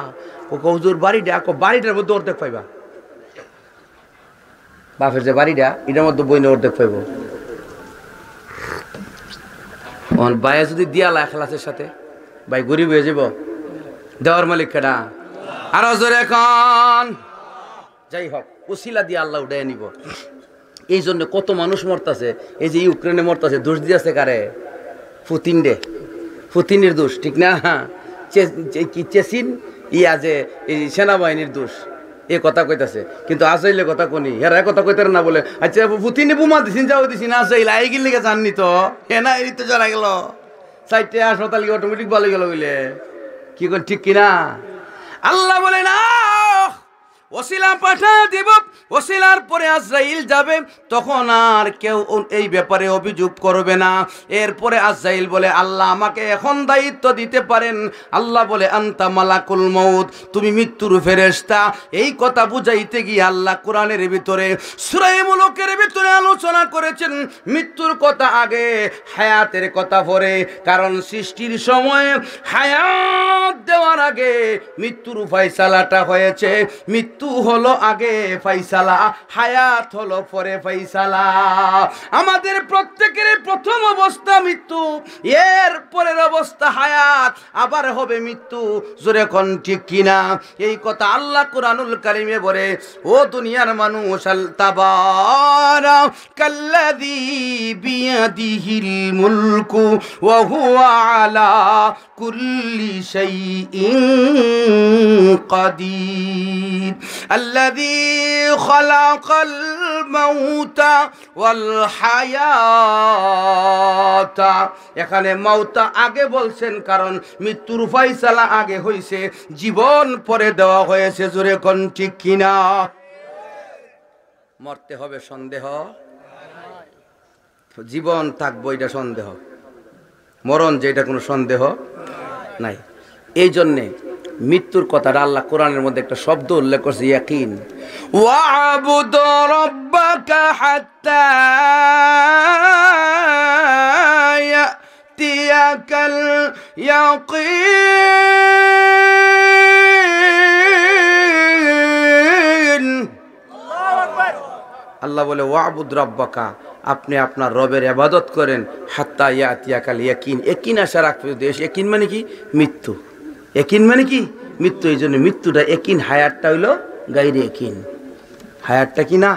ও কহুজুর বাড়িটা বাড়িটার মধ্যে অর্ধেক পাইবা বাপের যে বাড়িটা এটার মধ্যে বইনে অর্ধেক পাইব বাইরে যদি দিয়ালা খেলাসের সাথে ভাই গরিব হয়ে যাব দেওয়ার মালিক কেডা আরো জোরে এখন যাই হোক উসিলা দিয়ে আল্লাহ উঠাই নিব এই জন্য কত মানুষ মরতাছে এই যে ইউক্রেনে মরতাছে দোষ দিয়েছে কারে পুতিনের দোষ ঠিক না কি চেসিন ইয়া যে এই সেনাবাহিনীর দোষ এ কথা কইতাছে কিন্তু আসাইলে কথা কোনি হেরা কথা কইতারে না বলে আচ্ছা পুতিনে বোমা দিছিন যাও দিছি না আসাইল আই গেলে জাননি তো হে না এই তো জানা গেল সাইটে হাসপাতাল অটোমেটিক ভালো গেল বলে কি কর ঠিক কিনা আল্লাহ বলে না ওসিলা পাঠা দিব ওসিলার পরে আজরাইল যাবে তখন আর কেউ এই ব্যাপারে অভিযোগ করবে না এরপরে আজরাইল বলে আল্লাহ আমাকে এখন দায়িত্ব দিতে পারেন আল্লাহ বলে আনতা মালাকুল মউত তুমি মৃত্যুর ফেরেশতা এই কথা বুঝাইতে গিয়ে আল্লাহ কোরআনের ভিতরে সূরা মুলুকের ভিতরে আলোচনা করেছেন মৃত্যুর কথা আগে হায়াতের কথা পরে কারণ সৃষ্টির সময় হায়াত দেওয়ার আগে মৃত্যুর ফয়সালাটা হয়েছে মৃত্যু হলো আগে ফয়সালা হায়াত হলো পরে ফয়সালা আমাদের প্রত্যেকের প্রথম অবস্থা মৃত্যু এর পরের অবস্থা হায়াত আবার হবে মৃত্যু জোরে কোন ঠিক কিনা এই কথা আল্লাহ কুরআনুল কারীমে বলে ও দুনিয়ার মানুষ আল তাবারাকাল্লাযী বিয়াদিহিল মুলকু ওয়া হুয়া আলা কুল্লি শাইইন কাদির الذي خلق الموت والحياة এখানে মওতা আগে বলছেন কারণ মৃত্যুর ফয়সালা আগে হইছে জীবন পরে দেওয়া হয়েছে জোরে কোন ঠিক কিনা মরতে হবে সন্দেহ জীবন থাকবো এটা সন্দেহ মরণ যে এটা কোনো সন্দেহ নাই এই জন্যে মৃত্যুর কথাটা আল্লাহ কোরআনের মধ্যে একটা শব্দ উল্লেখ করছে ইয়াকিন ওয়াবুদ রাব্বাকা হাত্তা ইয়াতিয়াকাল ইয়াকিন আল্লাহ বলে ওয়াবুদ রাব্বাকা আপনি আপনার রবের ইবাদত করেন হাত্তা ইয়াতিয়াকাল ইয়াকিন ইয়াকিন আসা রাখবে ইয়াকিন মানে কি মৃত্যু একিন মানে কি মৃত্যু এই জন্য মৃত্যুটা একিন হায়াতটা হইল গাইরে একিন হায়াতটা কি না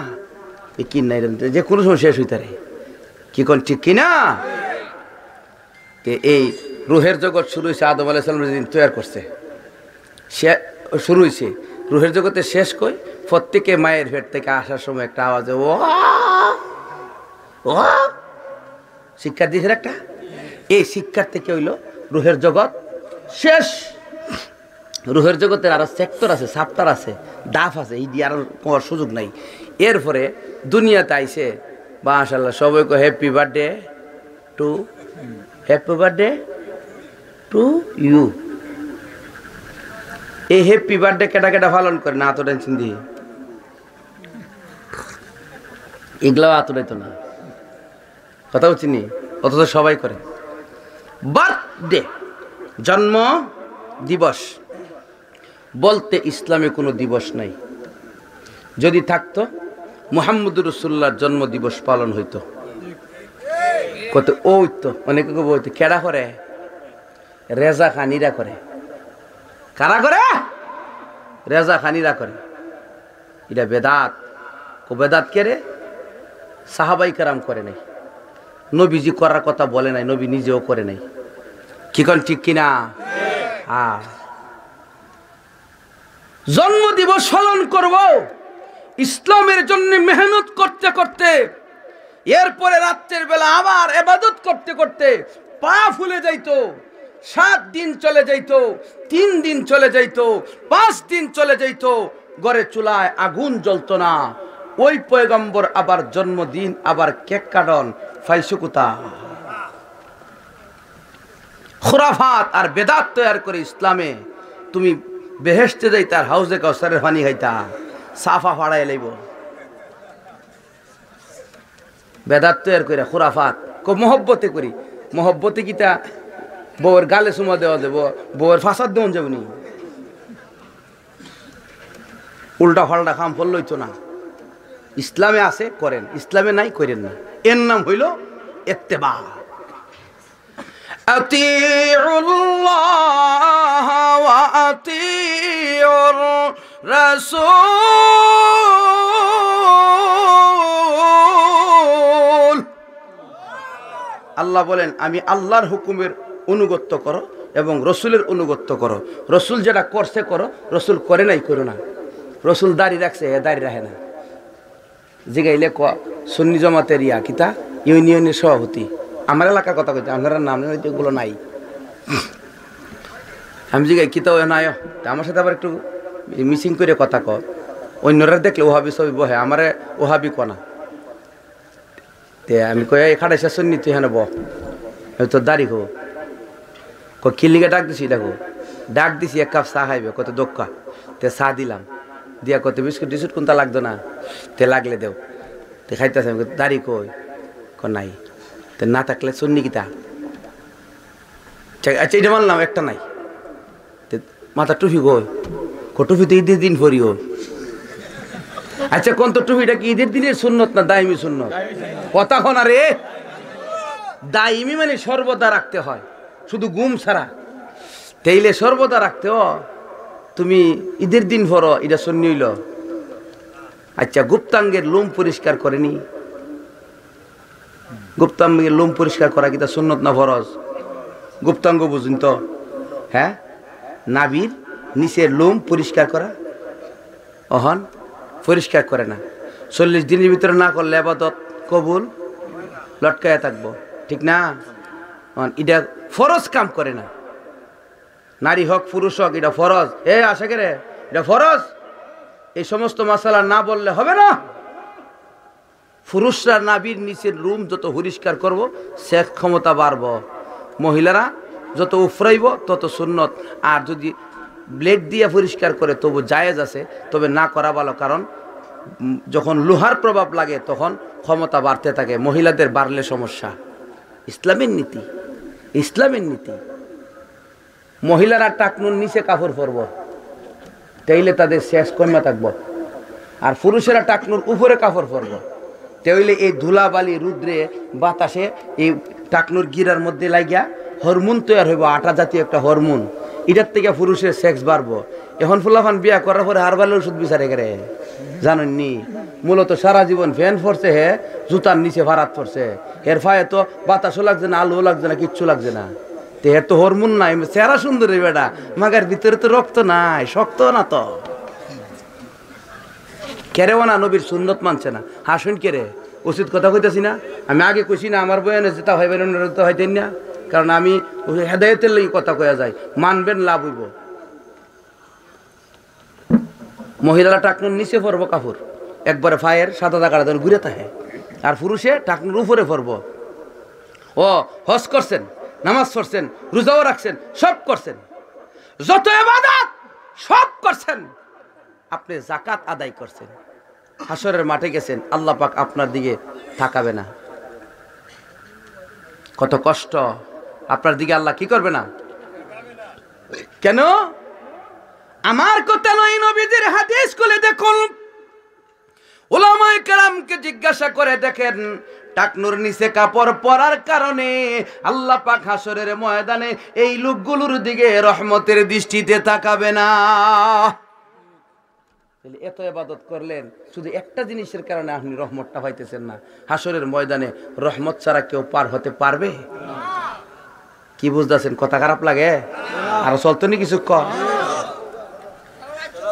একিন নাই যে কোনো সময় শেষ হইতে পারে কি কোন ঠিক কিনা এই রুহের জগৎ শুরু হয়েছে আদম আলাইহিস সালাম যেদিন তৈরি করছে সে শুরু হয়েছে রুহের জগতে শেষ কই প্রত্যেকে মায়ের পেট থেকে আসার সময় একটা আওয়াজে ও ও শিক্ষা দিয়েছে একটা এই শিক্ষার থেকে হইল রুহের জগৎ শেষ রুহের জগতের আরো সেক্টর আছে সাপ্তার আছে দাফ আছে এই দিয়ে আর কোয়ার সুযোগ নাই এরপরে দুনিয়াতে আইছে মাশাআল্লাহ সবাই কো হ্যাপি বার্থডে টু ইউ এই হ্যাপি বার্থডে কেটা কেটা পালন করে না তো টেনশন দিয়ে এগুলাও আতুরাইতো না কথা বলছি নি অথচ সবাই করে বার্থডে জন্ম দিবস বলতে ইসলামে কোনো দিবস নাই যদি থাকতো মুহাম্মদুর রাসূলুল্লাহর জন্ম দিবস পালন হইতো কত ওই তো অনেকে বলতো কেডা করে রেজা খানিরা করে কারা করে রেজা খানিরা করে এটা বেদাত ও বেদাত কে রে সাহাবাই কেরাম করে নাই নবীজি করার কথা বলে নাই নবী নিজেও করে নাই কি কোন ঠিক কিনা জন্মদিবস পালন করব ইসলামের জন্য মেহনত করতে করতে, এরপরে রাত্রের বেলা আবার ইবাদত করতে করতে পা ফুলে যাইতো। 7 দিন চলে যাইতো, 3 দিন চলে যাইতো, 5 দিন চলে যাইতো, ঘরে চুলায় আগুন জ্বলতো না। ওই পয়গম্বর আবার জন্মদিন, আবার কেক কাটন, ফাইসুকুতা খুরাফাত আর বেদাত তৈরি করে ইসলামে তুমি বেহেশতে যাই তার হাউজে কাউসারের পানি খাইতা, সাফা ফাড়াই লাইব। বেদাত তৈরি করে খুরাফাত মহব্বতে করি, মহব্বতে কিতা বউয়ের গালে চুমা দেওয়া যাব, বউয়ের ফাঁসাদ দেওয়া যাব নি, উল্টা ফাল্টা খাম ফল লইতো না। ইসলামে আছে করেন, ইসলামে নাই করেন না। এর নাম হইল ইত্তেবা। আতিউল্লাহ ওয়া আতিউর রাসূল। আল্লাহ বলেন আমি আল্লাহর হুকুমের অনুগত্য করো এবং রসুলের অনুগত্য করো। রসুল যেটা করছে করো, রসুল করে নাই করো না। রসুল দাড়ি রাখছে, দাড়ি রাখে না। জিগাইলে সুন্নি জমাতের কিতা ইউনিয়নের সভাপতি, আমার এলাকার কথা কইতে, আপনারা নাম এগুলো নাই। আমি জিগাই কিতা নাই, আমার সাথে আবার একটু মিসিং করে কথা কর। অন্যরা দেখলে ওহাবি ছবি বহে, আমারে ওহাবি কনা। তে আমি কই খাড়াইসা সুন্নি তুই হেন বহ, তোর দাড়ি হো কিলিকে ডাক দিছি। দেখো ডাক দিছি 1 কাপ চা খাইবে, কত দোক্কা। তে চা দিলাম, দিয়া কত বিস্কুট টিস্কুট কোনটা লাগতো না, তে লাগলে দেও। তে খাইতেছে, আমি দাড়ি কই নাই। তে না থাকলে সুন্নি কিতা? আচ্ছা এটা মানলাম, একটা নাই। তে মাথা টুপি কই? টুপি তো ঈদের দিন পরি ও। আচ্ছা কোন তো টুপিটা কি ঈদের দিনের সুন্নত না দাইমি সুন্নত? কথা কন রে। দাইমি মানে সর্বদা রাখতে হয়, শুধু গুম ছাড়া। তেইলে সর্বদা রাখতে হয়। তুমি ঈদের দিন পড়ো, এটা সুন্নি হইল। আচ্ছা গুপ্তাঙ্গের লোম পরিষ্কার করেনি? গুপ্তাঙ্গের লোম পরিষ্কার করা কি তা সুন্নত না ফরজ? গুপ্তাঙ্গ বুঝুন তো? হ্যাঁ, নাভির নিচের লোম পরিষ্কার করা অহন পরিষ্কার করে না। 40 দিনের ভিতরে না করলে ইবাদত কবুল, লটকায়া থাকবো, ঠিক না? এটা ফরজ কাম করে না। নারী হোক পুরুষ হোক, এটা ফরজ। আশা করে এটা ফরজ। এই সমস্ত মাসালা না বললে হবে না। পুরুষরা নাভির নিচের রুম যত পরিষ্কার করব, সে ক্ষমতা বাড়ব। মহিলারা যত উফরাইব তত সুন্নত। আর যদি ব্লেড দিয়ে পরিষ্কার করে তবু জায়েজ আছে, তবে না করা ভালো। কারণ যখন লোহার প্রভাব লাগে তখন ক্ষমতা বাড়তে থাকে, মহিলাদের বাড়লে সমস্যা। ইসলামের নীতি, ইসলামের নীতি। মহিলারা টাকনুর নিচে কাপড় পরব, তাইলে তাদের শেষ কমে থাকবো। আর পুরুষেরা টাকনুর উপরে কাপড় পরব, তাইলে এই ধুলাবালি রুদ্রে বাতাসে এই টাকনুর গিরার মধ্যে লাগিয়া হরমোন তৈরি হইব, আটা জাতীয় একটা হরমোন। এটার থেকে পুরুষের সেক্স বাড়বো। এখন ফুলাফান বিয়া করার পরে হারবালের ওষুধ বিচারে গেলে জানেননি? মূলত সারা জীবন ফ্যান পড়ছে, হে জুতার নিচে ভাড়াত পড়ছে, এর ফায়ে তো বাতাসও লাগছে না, আলুও লাগছে না, কিচ্ছু লাগছে না। তে এর তো হরমোন নাই, চেহারা সুন্দর বেটা, মাগার ভিতরে তো রক্ত নাই, শক্ত না তো। কেরেও না, নবীর সুন্নত মানছে না। হাসুন কেরে, উচিত কথা কইতেছি না? আমি আগে কইছি না আমার বয়ানে যেটা হইবেন তো হইতেন না। কারণ আমি হেদায়েতের লাগি কথা কয়া যায়, মানবেন লাভ হইব। মহিলারা টাকনুর নিচে পরব কাপড়, একবারে ফায়ের সাদা দাগাড়া ধরে ঘুরে থাকে। আর পুরুষে টাকনুর উপরে পরব। ও হজ করছেন, নামাজ পড়ছেন, রোজাও রাখছেন, সব করছেন, যত ইবাদত সব করছেন, আপনি যাকাত আদায় করছেন, হাসরের মাঠে গেছেন, আল্লাহ পাক আপনার দিকে তাকাবে না। কত কষ্ট! আপনার দিকে আল্লাহ কি করবে না? কেন? আমার কথা নয়, নবীজির হাদিস খুলে দেখুন। উলামায়ে কেরামকে জিজ্ঞাসা করে দেখেন, টাকনুর নিচে কাপড় পরার কারণে আল্লাহ পাক হাসরের ময়দানে এই লোকগুলোর দিকে রহমতের দৃষ্টিতে তাকাবে না। এত ইবাদত করলেন, শুধু একটা জিনিসের কারণে আপনি রহমতটা পাইতেছেন না। হাসরের ময়দানে রহমত ছাড়া কেউ পার হতে পারবে? কি বুঝতেছেন? কথা খারাপ লাগে? আরো চলতো নি কিছু?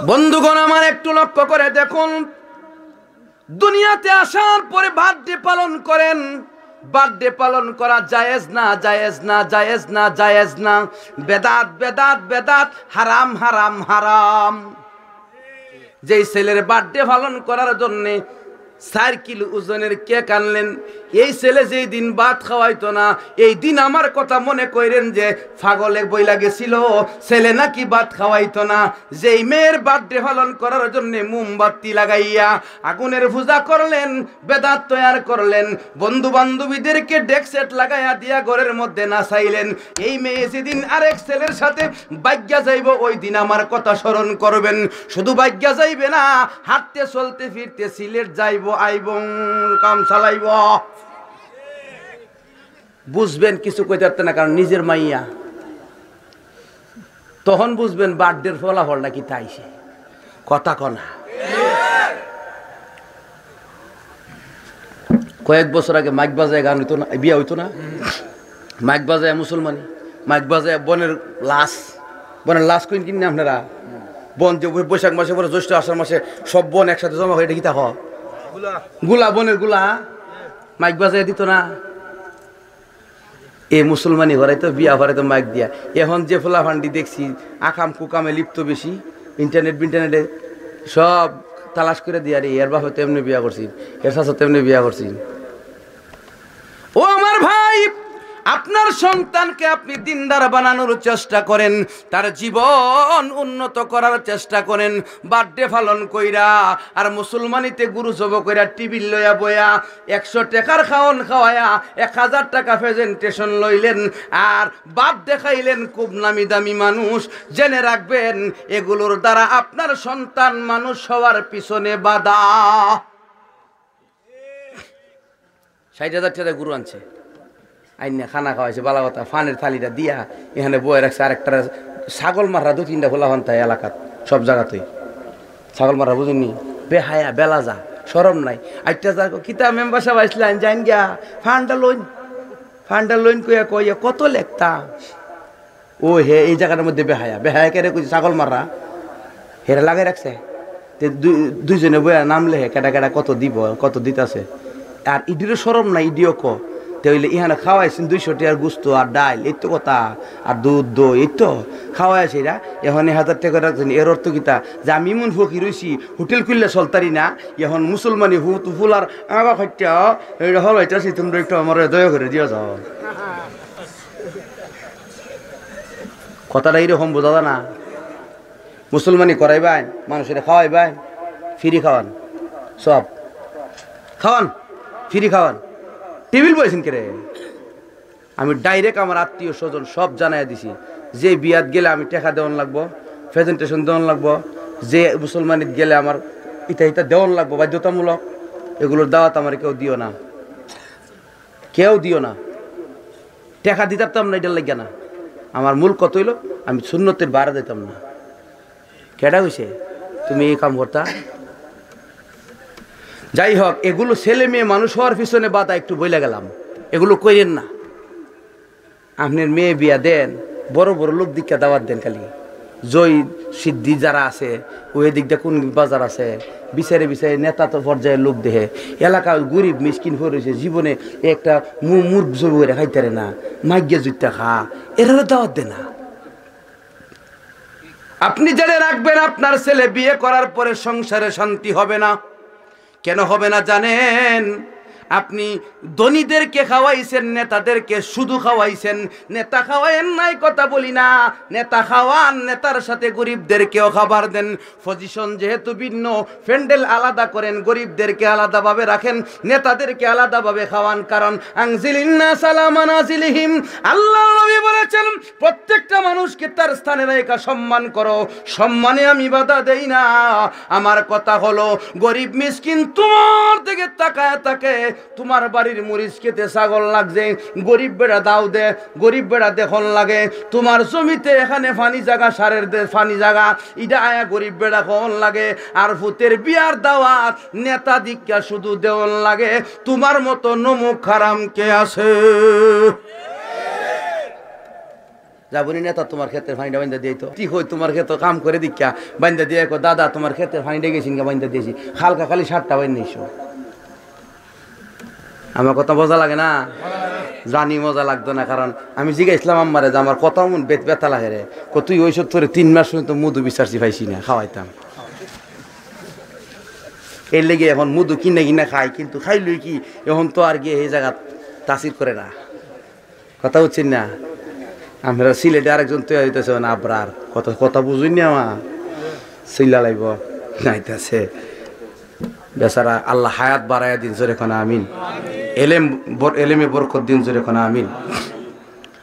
বন্ধুগণ আমার একটু লক্ষ্য করে দেখুন, দুনিয়াতে আসার পরে বার্থডে পালন করেন। বার্থডে পালন করা জায়েজ না, জায়েজ না, জায়েজ না, জায়েজ না। বেদাত, বেদাত, বেদাত, হারাম, হারাম, হারাম। যেই ছেলের বার্থডে পালন করার জন্যে 4 কিলো ওজনের কেক আনলেন, এই ছেলে যেই দিন ভাত খাওয়াইতো না, এই দিন আমার কথা মনে করেন যে পাগলে বইলা গেছিল, ছেলে নাকি ভাত খাওয়াইতো না। যেই মেয়ের বার্থডে পালন করার জন্য মোমবাতি লাগাইয়া আগুনের পূজা করলেন, বেদাত তৈয়ার করলেন, বন্ধু বান্ধবীদেরকে ডেক সেট লাগাইয়া দিয়া ঘরের মধ্যে নাচাইলেন, এই মেয়ে যেদিন আরেক ছেলের সাথে ভাগ্যা যাইব, ওই দিন আমার কথা স্মরণ করবেন। শুধু ভাগ্যা যাইবে না, হাঁটতে চলতে ফিরতে সিলেট যাইব, আইব, কাম চালাইব। বুঝবেন কিছু কইতে পারতেন না, কারণ নিজের মাইয়া। তখন বুঝবেন বার্থডের ফলাফল নাকি তাইছে কথা কনা। কয়েক বছর আগে মাইক বাজায় গান হইতো না, বিয়া হইতো না, মাইক বাজায় মুসলমানি, মাইক বাজায় বনের লাশ কইন কিনে আপনারা। বন যে বৈশাখ মাসে পরে জ্যৈষ্ঠ আষাঢ় মাসে সব বন একসাথে জমা হয়ে এটা কি তা গুলা, বনের গুলা মাইক বাজায় দিত না। এ মুসলমানি ঘরে তো বিয়া ঘরে তো মাইক দিয়া। এখন যে ফোলা ফান্ডি দেখছি আকাম কুকামে লিপ্ত বেশি, ইন্টারনেটে সব তালাশ করে দিয়া রে, এর বাপে তেমনি বিয়া করছি, এর সাথে তেমনি বিয়া করছি। ও আমার ভাই, আপনার সন্তানকে আপনি দিনদার বানানোর চেষ্টা করেন, তার জীবন উন্নত করার চেষ্টা করেন। বার্থডে পালন কইরা আর মুসলমানিতে গুরু জব কইরা টিভি লইয়া বয়া 100 টাকার খাওয়ন খাওয়ায়া 1000 টাকা প্রেজেন্টেশন লইলেন আর বাপ দেখাইলেন খুব নামি দামি মানুষ। জেনে রাখবেন এগুলোর দ্বারা আপনার সন্তান মানুষ হওয়ার পিছনে বাধা। 60,000 টাকা গুরু আনছে, আইনা খানা খাওয়াইছে, বালা কথা, ফানের থালিটা দিয়া এখানে বয়ে রাখছে। আরেকটা ছাগল মাররা 2-3টা খোলা হন্তায় এলাকাত সব জায়গাতেই ছাগল মাররা, বুঝুননি? বেহায়া বেলা যা, সরম নাই। আইটা যা কিতা মেম্বার সাহেব আসলেন, যাইন গিয়া ফান্ডা লোন কইয়া কত লেখতা। ও হে এই জায়গাটার মধ্যে বেহায়া কেড়ে কইছে ছাগল মাররা, হেরা লাগাই রাখছে। দুইজনে বইয়া নাম লেহে কেটা কেটা কত দিব, কত দিতেছে। আর ইডিরও সরম নাই, ইডিও হইলে ইহানে খাওয়াইছেন 200 টাকার গুস্ত আর ডাইল, এই তো কথা, আর দুধ দই, এই তো খাওয়াইছে এরা। এখন 1000 টাকা রাখছেন, এর অর্থ কিতা যে আমি এমন ফকির হইছি হোটেল খুললে চলতারি না। এখন মুসলমানি ফুলার আগা খাইটা হল হইতেছি, তোমরা একটু আমার দয়া করে দিয়ে যাও। কথাটা এইরকম বোঝা যায় না? মুসলমানি করাইবাই, মানুষের খাওয়াইবাই, ফ্রি খাওয়ান, সব খাওয়ান, ফ্রি খাওয়ান। টেবিল বইছেন কে রে? আমি ডাইরেক্ট আমার আত্মীয় স্বজন সব জানাই দিছি, যে বিয়াত গেলে আমি টাকা দেওয়ান লাগবো, প্রেজেন্টেশন দেওয়ান লাগবো, যে মুসলমানিত গেলে আমার ইটা দেওয়ান লাগবো বাধ্যতামূলক। এগুলোর দাওয়াত আমার কেউ দিও না, কেউ দিও না। টাকা দিতাম না, এটার লাগে না। আমার মূল কত হইল, আমি সুন্নতের বাড়া দিতাম না। কেডা হইছে তুমি এই কাম করতা? যাই হোক, এগুলো ছেলে মেয়ে মানুষ হওয়ার পিছনে বাধা, একটু বইলে গেলাম। এগুলো কইরেন না। আপনার মেয়ে বিয়া দেন, বড় বড় লোক দিকটা দাওয়াত দেন। খালি জয় সিদ্ধি যারা আছে, ওই দিক দিয়ে কোন বাজার আছে, বিচারে নেতা তো পর্যায়ে লোক দেহে, এলাকা গরিব মিসকিন হয়েছে, জীবনে একটা মুরগ জবি করে খাইতারে না, মাইগিয়া জুইটা খা, এরা দাওয়াত দে না। আপনি জেনে রাখবেন, আপনার ছেলে বিয়ে করার পরে সংসারে শান্তি হবে না। কেন হবে না জানেন? আপনি ধনীদেরকে খাওয়াইছেন, নেতাদেরকে শুধু খাওয়াইছেন। নেতা খাওয়াইন নাই কথা বলি না, নেতা খাওয়ান, নেতার সাথে গরিবদেরকেও খাবার দেন। পজিশন যেহেতু ভিন্ন, প্যান্ডেল আলাদা করেন, গরিবদেরকে আলাদাভাবে রাখেন, নেতাদেরকে আলাদাভাবে খাওয়ান। কারণ আনজিলিন্না সালামান আজিলিহিম, আল্লাহ নবী বলেছেন প্রত্যেকটা মানুষকে তার স্থানে রেখে সম্মান করো। সম্মানে আমি বাধা দেই না। আমার কথা হলো, গরিব মিসকিন তোমার দিকে তাকায় থাকে, তোমার বাড়ির মরিচ খেতে ছাগল লাগছে, গরিব বেড়া দাও দে, গরিব বেড়া দেখল লাগে। তোমার জমিতে এখানে ফানি জায়গা, সারের ফানি জায়গা, ইটা আয়া গরিব বেড়া কল লাগে। আর ফুতের বিয়ার দাওয়াত নেতা দিকা শুধু দেওয়ান লাগে। তোমার মতো নমুক হারাম কে আছে? যাবনি নেতা তোমার ক্ষেত্রে ফানিটা বাইন্দা দিই তো ঠিক হই তোমার ক্ষেত্রে কাম করে দীক্ষা বাইন্দা দিয়ে দাদা তোমার ক্ষেত্রে ফানিটা গেছি বাইন্দা দিয়েছি হালকা খালি 7টা বাইন নিস আমার কথা মজা লাগে না জানি মজা লাগতো না কারণ আমি জিজ্ঞাসলাম আম্মারে যে আমার কথা মন ব্যথা লাগে রে তুই ওই সব তোরে 3 মাস তো মধু বিচারছি পাইছি না খাওয়াইতাম এর লেগে এখন মধু কিনে কিনা খাই কিন্তু খাইলই কি এখন তো আর গিয়ে এই জায়গা তাসির করে না কথা বুঝছেন না আমরা সিলেটে আরেকজন তৈরি হইতেছে না আবরার কথা বুঝুই না আমার সিল্লা লাইব নাইতেছে বেচারা আল্লাহ হায়াত বাড়াইয়া দিন জোরে কোনা আমিন এলেমে বরকত দিন জোরে কোনা আমিন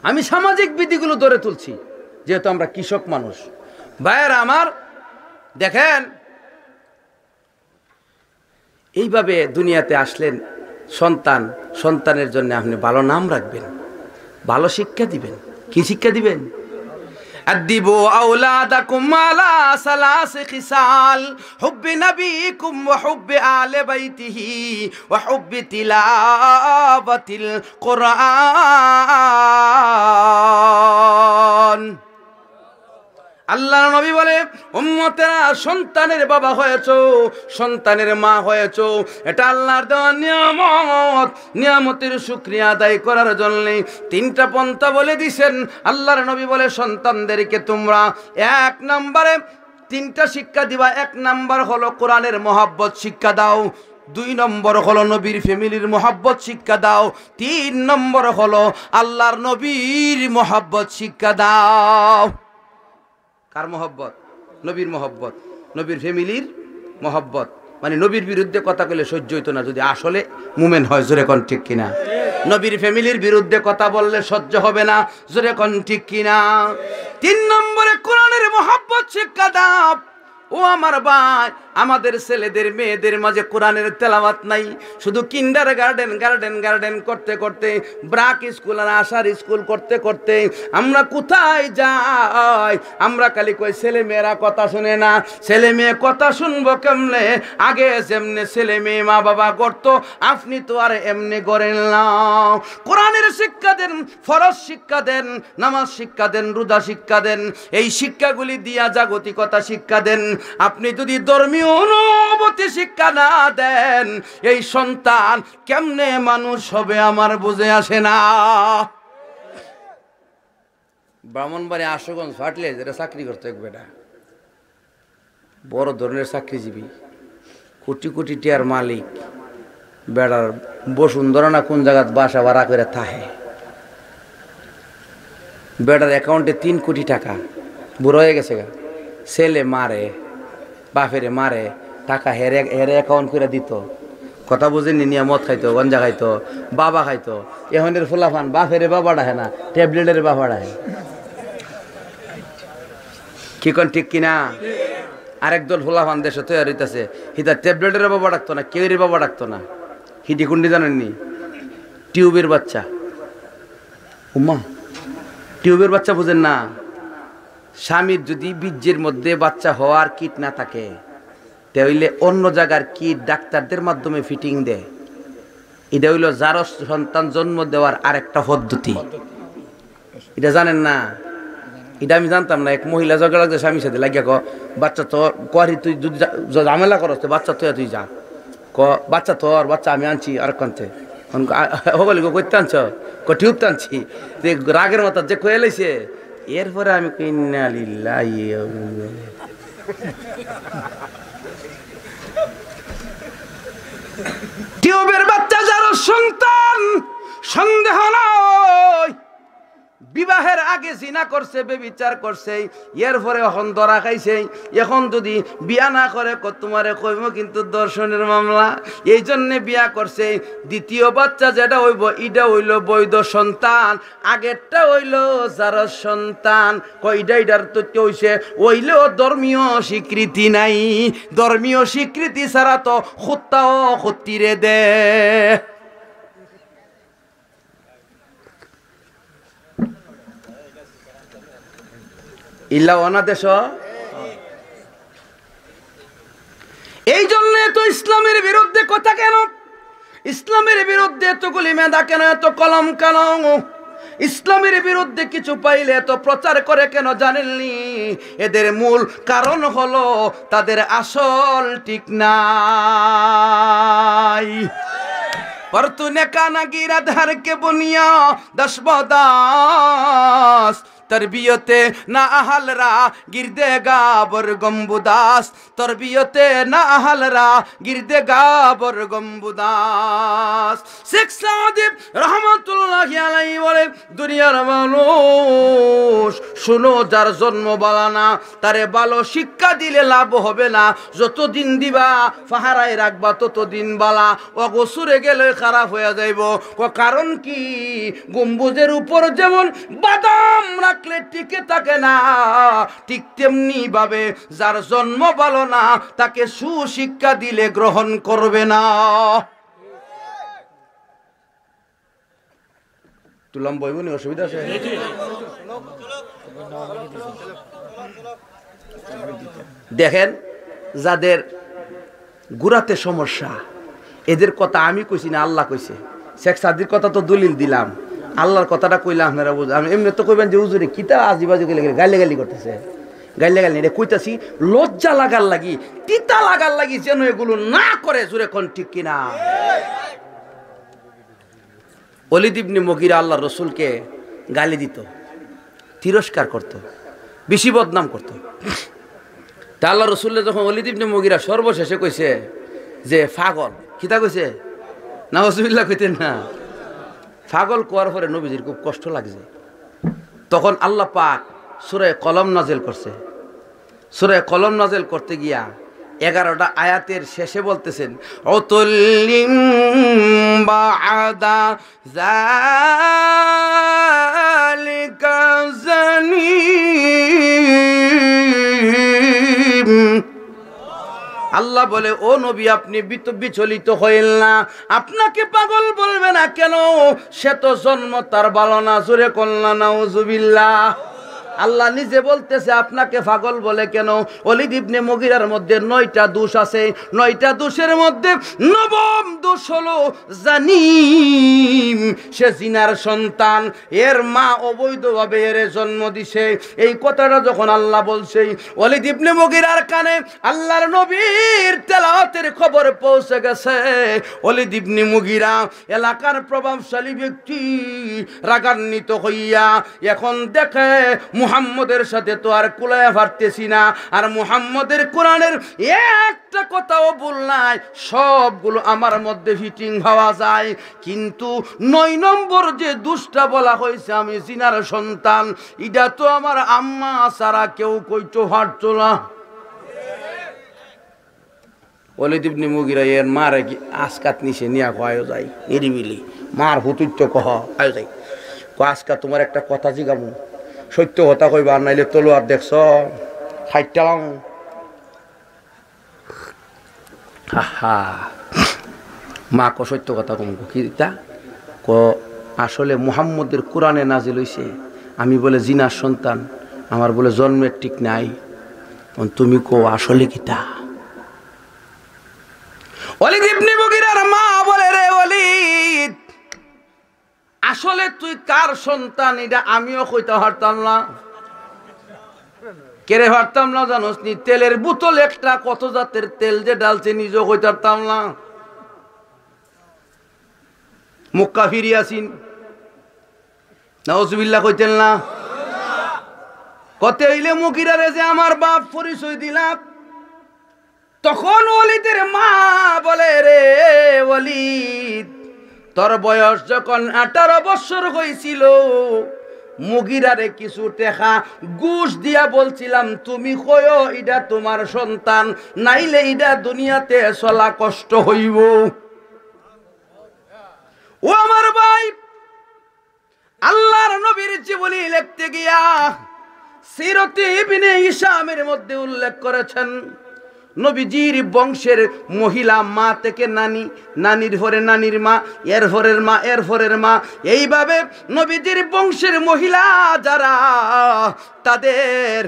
আমি সামাজিক বিধিগুলো ধরে তুলছি যেহেতু আমরা কৃষক মানুষ ভাইয়েরা আমার দেখেন এইভাবে দুনিয়াতে আসলেন সন্তানের জন্য আপনি ভালো নাম রাখবেন ভালো শিক্ষা দিবেন কি শিক্ষা দিবেন আদিবু আওলাদাকুম আলা সালাসি খিসাল হুব্বি নবীকুম ওয়া হুব্বি আলে বাইতিহি ওয়া হুব্বি তিলাওয়াতিল কুরআন আল্লাহর নবী বলে উম্মতেরা সন্তানের বাবা হয়েছো সন্তানের মা হয়েছো এটা আল্লাহর দেওয়া নিয়ামত নিয়ামতের শুকরিয়া আদায় করার জন্য 3টা পন্থা বলে দিয়েছেন আল্লাহর নবী বলে সন্তানদেরকে তোমরা 1 নম্বরে 3টা শিক্ষা দিবা 1 নম্বর হলো কোরআনের মহব্বত শিক্ষা দাও 2 নম্বর হলো নবীর ফ্যামিলির মহব্বত শিক্ষা দাও 3 নম্বর হলো আল্লাহর নবীর মহব্বত শিক্ষা দাও কার মহব্বত নবীর মহব্বত নবীর ফ্যামিলির মহব্বত মানে নবীর বিরুদ্ধে কথা বলে সহ্য হইতো না যদি আসলে মুমিন হয় জোরে কোন ঠিক কিনা নবীর ফ্যামিলির বিরুদ্ধে কথা বললে সহ্য হবে না জোরে কোন ঠিক কিনা 3 নম্বরে কোরআনের মহব্বত শিক্ষা দাও ও আমার ভাই আমাদের ছেলেদের মেয়েদের মাঝে কোরআনের তেলাওয়াত নাই শুধু গার্ডেন করতে করতে ব্রাক স্কুল আর আশার স্কুল করতে করতে আমরা কোথায় যাই আমরা খালি কই ছেলে মেয়েরা কথা শুনে না ছেলে মেয়ে কথা শুনবো কেমনে আগে যেমনে ছেলে মেয়ে মা বাবা করতো আপনি তো আর এমনি করেন না কোরআনের শিক্ষা দেন ফরজ শিক্ষা দেন নামাজ শিক্ষা দেন রোজা শিক্ষা দেন এই শিক্ষাগুলি দিয়া জাগতিকতা শিক্ষা দেন আপনি যদি ধর্মীয় অনুভূতি শিক্ষা না দেন এই সন্তান কেমনে মানুষ হবে আমার বুঝে আসে না ব্রাহ্মণবাড়ি আশুগঞ্জ ফাটলে যেটা চাকরি করতো এক বেটা বড় ধরনের চাকরিজীবী কোটি কোটি টিয়ার মালিক বেড়ার বসুন্ধরা না কোন জায়গায় বাসা ভাড়া করে থাকে বেড়ার অ্যাকাউন্টে 3 কোটি টাকা বুড়ো হয়ে গেছে গা ছেলে মারে বাপেরে মারে টাকা হেরে অ্যাকাউন্ট করে দিত কথা বুঝেনি নিয়ে মদ খাইতো গঞ্জা খাইতো বাবা খাইতো এখনের ফুলাফান বাপেরে বাবা ডাহে না ট্যাবলেটের বাবা ডাহে কি কোন ঠিক কিনা আরেক দল ফুলাফান দেশে তৈরি হইতেছে হিতা ট্যাবলেটের বাবা ডাকতো না কেউরি বাবা ডাকতো না হিটি কুন্ডি জানেননি টিউবের বাচ্চা উম্মা টিউবের বাচ্চা বুঝেন না স্বামীর যদি বীর্যের মধ্যে বাচ্চা হওয়ার কিট না থাকে তাহলে অন্য জায়গার কিট ডাক্তারদের মাধ্যমে ফিটিং দেয় এটা হইল যার সন্তান জন্ম দেওয়ার আরেকটা পদ্ধতি এটা জানেন না এটা আমি জানতাম না এক মহিলা ঝগড়া লাগছে স্বামীর সাথে লাগিয়া বাচ্চা তো করি তুই যদি ঝামেলা করস বাচ্চা তুই যা বাচ্চা তোর বাচ্চা আমি আনছি আর কানতে হবলি করতে আনছ টিউব টানছি রাগের মাথা যে কয়ে লাইছে এরপরে আমি টিউবের বাচ্চা যার সন্তান সন্দেহ নয় বিবাহের আগে জিনা করছে বেবিচার করছে এরপরে এখন ধরা খাইছে এখন যদি বিয়া না করে তোমারে কইব কিন্তু দর্শনের মামলা এই জন্যে বিয়া করছে দ্বিতীয় বাচ্চা যেটা হইব এটা হইল বৈধ সন্তান আগেরটা হইল যার সন্তান কইডাইডার তথ্য হইছে হইলেও ধর্মীয় স্বীকৃতি নাই ধর্মীয় স্বীকৃতি ছাড়া তো খুত্তাও খুত্তিরে দে ইল্লা অনাদেশ এই জন্য তো ইসলামের বিরুদ্ধে কথা কেন ইসলামের বিরুদ্ধে এতগুলি মেধা কেন এত কলম কেন ইসলামের বিরুদ্ধে কিছু পাইলে এত প্রচার করে কেন জানেননি? এদের মূল কারণ হলো তাদের আসল ঠিক নাই। पर तूने काना गिरा धर के बुनिया दस बदास तरबियते ना अहलरा गिरदे गाबर गम्बुदास तरबियते ना अहलरा गिरदे गाबर गम्बुदास शेख सादिब रहमतुल्लाहि अलैहि বলে দুনিয়ার মানুষ শুনো, যার জন্ম বালা না তারে ভালো শিক্ষা দিলে লাভ হবে না, যতদিন দিবা ফাহারায় রাখবা ততদিন বালা, অগসুরে গেলে খারাপ হয়ে যাইব। কারণ কি? গম্বুজের উপর যেমন বাদাম রাখলে টিকে থাকে না, ঠিক তেমনি ভাবে যার জন্ম ভালো না তাকে সুশিক্ষা দিলে গ্রহণ করবে না। তুলাম বইবনি, অসুবিধা আছে? দেখেন, যাদের গুড়াতে সমস্যা এদের কথা আমি কইছি না, আল্লাহ কইছে। শেখ সাদির কথা তো দলিল দিলাম, আল্লাহর কথাটা কইলাম আপনারা বুঝ। আমি এমনি তো কইবেন যে হুজুরে কিতা আজিবাজি গেলে গালি করতেছে, গালি এটা কইতাছি লজ্জা লাগার লাগি, তিতা লাগার লাগি, যেন এগুলো না করে। জুরে কোন ঠিক কিনা? ওলীদ ইবনে মুগীরা আল্লাহ রসুলকে গালি দিত, তিরস্কার করত, বেশি বদনাম করত। তা আল্লাহ রসুল্লাহ যখন ওলীদ ইবনে মুগীরা সর্বশেষে কইছে যে পাগল, কিতা কইছে? নাউজুবিল্লাহ কইতেন না, পাগল কোয়ার পরে নবীজির খুব কষ্ট লাগছে। তখন আল্লাহ পাক সূরা কলম নাজিল করছে। সূরা কলম নাজিল করতে গিয়া 11টা আয়াতের শেষে বলতেছেন, উতুল্লিম বা'দা যালিকা জানিম। আল্লাহ বলে, ও নবী আপনি বিচলিত হইল না, আপনাকে পাগল বলবে না কেন? সে তো জন্ম তার ভালো না। জোরে কল্লা নাউজুবিল্লাহ। আল্লাহ নিজে বলতেছে আপনাকে পাগল বলে কেন? ওলীদ ইবনে মুগীরার মধ্যে 9টা দোষ আছে। 9টা দোষের মধ্যে 9ম দোষ হলো জানিম, সে জিনার সন্তান, এর মা অবৈধভাবে এর জন্ম দিছে। এই কথাটা যখন আল্লাহ বলছে, ওলীদ ইবনে মুগীরার কানে আল্লাহর নবীর তেলাওয়াতের খবর পৌঁছে গেছে। ওলীদ ইবনে মুগীরা এলাকার প্রভাবশালী ব্যক্তি, রাগান্বিত হইয়া এখন দেখে মুহাম্মদের সাথে তো আর কুলায়া পারতেছি না, আর মুহাম্মদের কোরআনের একটা কথাও ভুল নাই, সবগুলো আমার মধ্যে ফিটিং হওয়া যায়। কিন্তু 9 নম্বর যে দুষ্টা বলা হয়েছে আমি জিনার সন্তান, এটা তো আমার আম্মা ছাড়া কেউ কইতে পারতো না। ওলীদ ইবনে মুগীরা এর মার আজকাত নিচে নিয়া কয় যায়, নিরিবিলি মার হুতুচ্চ কহ আয় যাই, আজকা তোমার একটা কথা জিগামু, সত্য কথা কইবা, আর নাইলে তলোয়ার দেখছ খাইটালাম। হা মা ক সত্য কথা কম কি তা ক, আসলে মুহাম্মদের কোরআনে নাজিল হইছে আমি বলে জিনার সন্তান, আমার বলে জন্মের ঠিক নাই, তুমি কো আসলে কিতা? ওলীদ ইবনে মুগীরার মা বলে, রে ওলীদ, আসলে তুই কার সন্তান এটা আমিও কইতে পারতাম না। কেরে পারতাম না জানোস নি? তেলের বোতল একটা, কত জাতের তেল যে ডালছে নিজেও কইতে পারতাম না। মক্কা ফিরিয়াছিন, নাউজুবিল্লাহ কইতেন না? কতে হইলে মুগীরারে যে আমার বাপ পরিচয় দিলাম, তখন ওলীদের মা বলে, রে ওলীদ, তোর বয়স যখন 18 বছর হয়েছিল, মুগীরারে কিছু টাকা ঘুষ দিয়া বলছিলাম তুমি কয়ো এটা তোমার সন্তান, নাইলে এটা দুনিয়াতে চলা কষ্ট হইব। ও আমার ভাই, আল্লাহর নবীর জীবনী লিখতে গিয়া সিরাতে ইবনে হিশামের মধ্যে উল্লেখ করেছেন, নবীজির বংশের মহিলা মা থেকে নানি, নানির পরে নানির মা, এর পরের মা, এর পরের মা, এইভাবে নবীজির বংশের মহিলা যারা, তাদের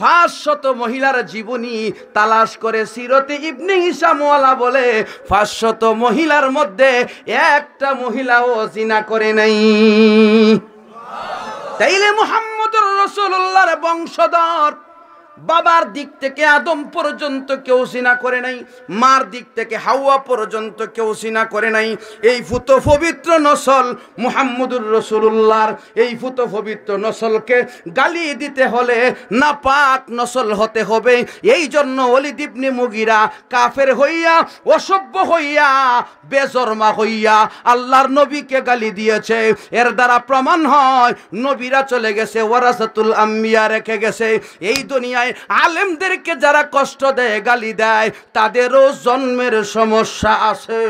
500 মহিলার জীবনী তালাশ করে সিরাতে ইবনে হিশাম ওয়ালা বলে 500 মহিলার মধ্যে একটা মহিলাও জিনা করে নাই। তাইলে মুহাম্মদুর রাসূলুল্লাহর বংশধর, বাবার দিক থেকে আদম পর্যন্ত কেউ জিনা করে নাই, মার দিক থেকে হাওয়া পর্যন্ত কেউ জিনা করে নাই। এই ফুত পবিত্র নসল মুহাম্মদুর রাসূলুল্লাহর, এই ফুত পবিত্র নসলকে গালি দিতে হলে নাপাক নসল হতে হবে। এই জন্য ওলীদ ইবনে মুগীরা কাফের হইয়া, অসভ্য হইয়া, বেজরমা হইয়া আল্লাহর নবীকে গালি দিয়েছে। এর দ্বারা প্রমাণ হয় নবীরা চলে গেছে, ওয়ারাসাতুল আম্বিয়া রেখে গেছে। এই দুনিয়ায় আলেমদেরকে যারা কষ্ট দেয়, গালি দেয়, তাদেরও জন্মের সমস্যা আছে।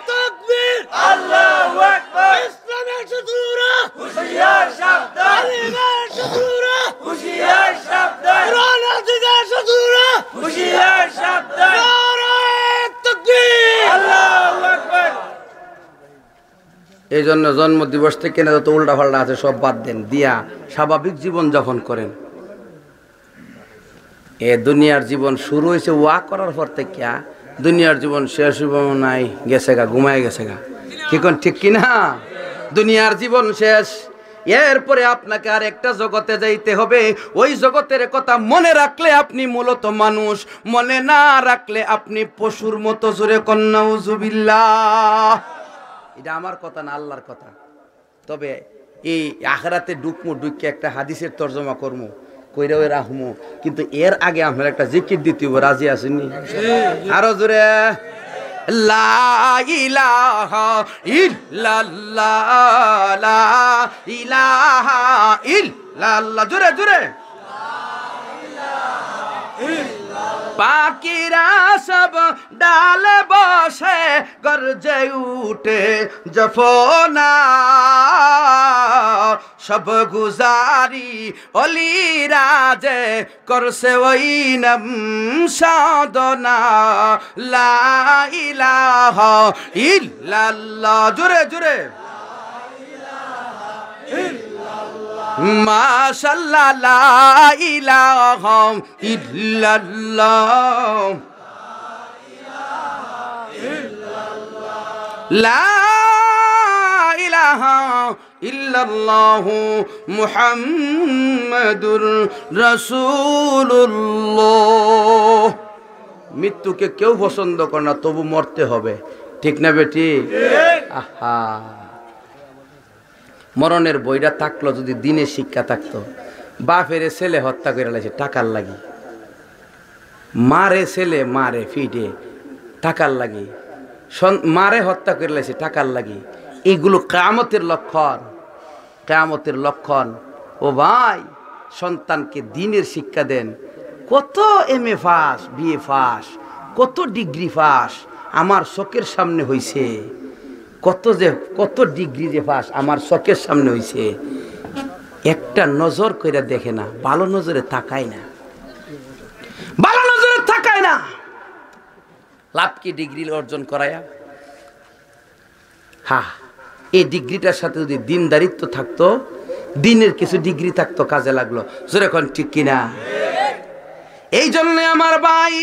তাকবীর, আল্লাহু আকবার। ইসলামের শত্রুরা হুঁশিয়ার সাবধান, আলেমের শত্রুরা হুঁশিয়ার সাবধান, কোরআন হাদিসের শত্রুরা হুঁশিয়ার সাবধান। নারায়ে তাকবীর, আল্লাহু আকবার। এই জন্য জন্মদিবস থেকে না যত উল্টা পাল্টা আছে সব বাদ দেন, দিয়া স্বাভাবিক জীবন যাপন করেন। এ দুনিয়ার জীবন শুরু হয়েছে ওয়া করার পর থেকে, দুনিয়ার জীবন শেষ হইব নাই, গেছে গা, ঘুমায় গেছে গা। কি কোন ঠিক কিনা? দুনিয়ার জীবন শেষ, এরপরে আপনাকে আর একটা জগতে যাইতে হবে। ওই জগতের কথা মনে রাখলে আপনি মূলত মানুষ, মনে না রাখলে আপনি পশুর মতো। জোরে কন্যা উযুবিল্লাহ। এটা আমার কথা না, আল্লাহর কথা। তবে এই আখিরাতে ডুকমু, ডুককে একটা হাদিসের তর্জমা করমু, কইরাও রাখমু, কিন্তু এর আগে আমরা একটা জিকির দিতে হবে। রাজি আছেননি? আরো জোরে, লা ইলাহা ইল্লাল্লাহ, লা ইলাহা ইল্লাল্লাহ। জোরে জোরে। পাখিরা সব ডালে বসে গর্জে উঠে জফনা, সব গুজারি অলিরা যে করছে ওই নাম সাধনা। লা ইলাহা ইল্লাল্লাহ। জোরে জোরে। মাশাআল্লাহ, লা ইলাহা ইল্লাল্লাহ, লা ইলাহা ইল্লাল্লাহ মুহাম্মাদুর রাসূলুল্লাহ। মৃত্যুকে কেউ পছন্দ করে না, তবু মরতে হবে, ঠিক না বেটি? আহা, মরণের বইটা থাকলো যদি দিনের শিক্ষা থাকতো। বাপের ছেলে হত্যা করে লাগছে টাকার লাগি, মারে ছেলে মারে ফিটে টাকার লাগি, মারে হত্যা করে লাগছে টাকার লাগি। এগুলো কিয়ামতের লক্ষণ, কিয়ামতের লক্ষণ। ও ভাই, সন্তানকে দিনের শিক্ষা দেন। কত MA পাস, BA পাস, কত ডিগ্রি পাস আমার চোখের সামনে হইছে, কত ডিগ্রি যে পাস আমার চোখের সামনে হইছে। একটা নজর কইরা দেখে না, ভালো নজরে তাকায় না, ভালো নজরে তাকায় না। লাভ কি ডিগ্রি অর্জন করায়া? হ্যাঁ, এই ডিগ্রিটার সাথে যদি দিনদারিত্ব থাকতো, দিনের কিছু ডিগ্রি থাকতো, কাজে লাগলো। যেরকম ঠিক কিনা? এই জন্য আমার ভাই,